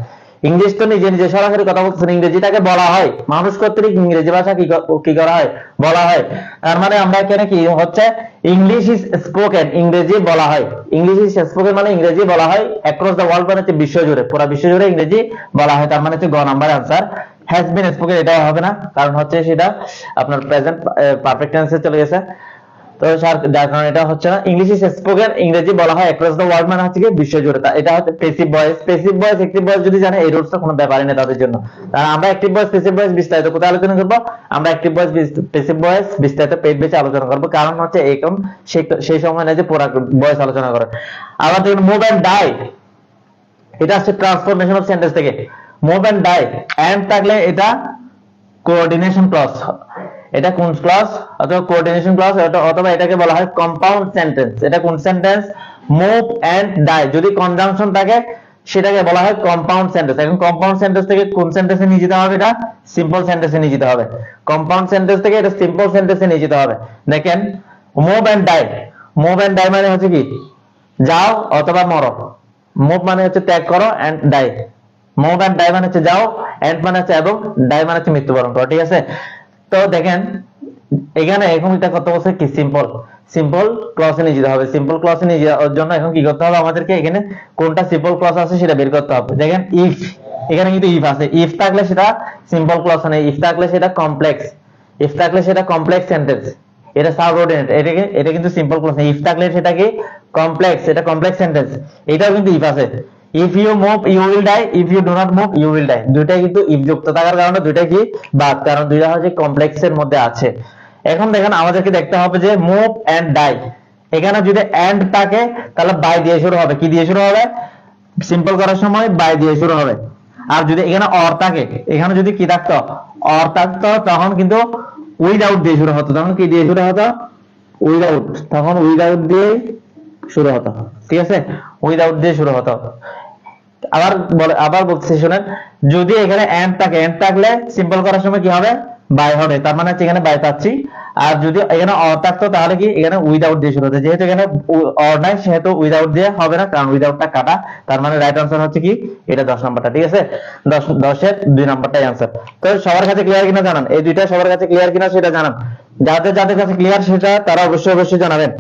ইংলিশ তো নিজে নিজে সরাসরি কথা বলতেছে না, ইংরেজিটাকে বলা হয়, মানুষ কর্তৃক ইংরেজি ভাষা কি করা হয়, বলা হয়। তার মানে আমরা এখানে কি হচ্ছে, ইংলিশ ইজ স্পোকেন, ইংরেজি বলা হয়। ইংলিশ ইজ স্পোকেন মানে ইংরেজি বলা হয়, অ্যাক্রস দ্য ওয়ার্ল্ড মানে হচ্ছে বিশ্ব জুড়ে, পুরো বিশ্ব জুড়ে ইংরেজি বলা হয়। তার মানে হচ্ছে গ number answer has been spoken, এটা হবে না, কারণ হচ্ছে সেটা আপনার প্রেজেন্ট পারফেক্ট টেন্সে চলে গেছে, তো যার কারণে এটা হচ্ছে না। ইংলিশ ইজ স্পোকেন, ইংরেজি বলা হয় অ্যাক্রস দ্য ওয়ার্ল্ড মানে হচ্ছে কি বিশ্ব জুড়ে। এটা হচ্ছে passive voice. Passive voice active voice যদি জানে এই রুলসটা কোনো ব্যাপারই না তাদের জন্য। আমরা অ্যাক্টিভ ভয়েস প্যাসিভ ভয়েস বিস্তারিত কোথায় আলোচনা করব, আমরা অ্যাক্টিভ ভয়েস প্যাসিভ ভয়েস বিস্তারিত পেজ বেঁচে আলোচনা করব, কারণ হচ্ছে এখন সেই সময় না যে পুরো ভয়েস আলোচনা করে। আবার দেখুন মুভ এন্ড ডাই, এটা হচ্ছে ট্রান্সফরমেশন অফ সেন্টেন্স থেকে। মুভ এন্ড ডাই এন্ড থাকলে এটা কোঅর্ডিনেশন ক্লজ, এটা কোন ক্লজ, অথবা কোঅর্ডিনেশন ক্লজ, অথবা এটাকে বলা হয় কম্পাউন্ড সেন্টেন্স। এটা কোন সেন্টেন্স, মুভ এন্ড ডাই, যদি কনজাংশন থাকে সেটাকে বলা হয় কম্পাউন্ড সেন্টেন্স। এখন কম্পাউন্ড সেন্টেন্স থেকে কোন সেন্টেন্সে নিয়ে যেতে হবে, এটা সিম্পল সেন্টেন্সে নিয়ে যেতে হবে। কম্পাউন্ড সেন্টেন্স থেকে এটা সিম্পল সেন্টেন্সে নিয়ে যেতে হবে। দেখেন move and die, move and die মানে হচ্ছে কি, যাও অথবা মরো। মুভ মানে হচ্ছে ত্যাগ করো, and die, move and die মানে হচ্ছে যাও, এন্ড মানে হচ্ছে এবং, ডাই মানে হচ্ছে মৃত্যুবরণ করো, ঠিক আছে। তো দেখেন এখানে এখন এটা কত বলছে কি, সিম্পল, সিম্পল ক্লজে নিয়ে যেতে হবে। সিম্পল ক্লজে নিয়ে যাওয়ার জন্য এখন কি করতে হবে আমাদেরকে, এখানে কোনটা সিম্পল ক্লজ আছে সেটা বের করতে হবে। দেখেন ইফ, এখানে কিন্তু ইফ আছে, ইফ থাকলে সেটা সিম্পল ক্লজ নেই, ইফ থাকলে সেটা কমপ্লেক্স, ইফ থাকলে সেটা কমপ্লেক্স সেন্টেন্স, এটা সাবঅর্ডিনেট, এটা কিন্তু সিম্পল ক্লজ নেই। ইফ থাকলে সেটা কি কমপ্লেক্স, এটা কমপ্লেক্স সেন্টেন্স, এটাও কিন্তু ইফ আছে। If you move you will die, if you do not move you will die, দুইটাই কিন্তু ইফ যুক্ত থাকার কারণে দুইটাই কি বাদ, কারণ দুইটা হচ্ছে কমপ্লেক্স এর মধ্যে আছে। এখন দেখেন আমাদেরকে দেখতে হবে যে মুভ এন্ড ডাই, এখানে যদি এন্ড থাকে তাহলে বাই দিয়ে শুরু হবে, কি দিয়ে শুরু হবে, সিম্পল করার সময় বাই দিয়ে শুরু হবে। আর যদি এখানে অর থাকে, এখানে যদি কি থাকতো, অর থাকতো, তখন কিন্তু উইদাউট দিয়ে শুরু হতো, তখন কি দিয়ে শুরু হতো, উইদাউট, তখন উইদাউট দিয়ে শুরু হতো, ঠিক আছে, উইদাউট দিয়ে শুরু হতো। আবার বলতেছি শুনেন, যদি এখানে এন্ড থাকে, এন্ড থাকলে সিম্পল করার সময় কি হবে, বাই হবে, তার মানে হচ্ছে এখানে বাই পাচ্ছি। আর যদি এখানে অর থাকতো তাহলে কি এখানে উইদাউট দিয়ে শুরু হতো, যেহেতু এখানে অর নাই সেহেতু উইদাউট দিয়ে হবে না, কারণ উইদাউটটা কাটা। তার মানে রাইট আনসার হচ্ছে কি, এটা 10 নাম্বারটা, ঠিক আছে, 10 এর 2 নাম্বারটাই আনসার। তো সবার কাছে ক্লিয়ার কিনা জানান, এই দুইটা সবার কাছে ক্লিয়ার কিনা সেটা জানান, যাদের যাদের কাছে ক্লিয়ার সেটা তারা অবশ্যই জানাবেন।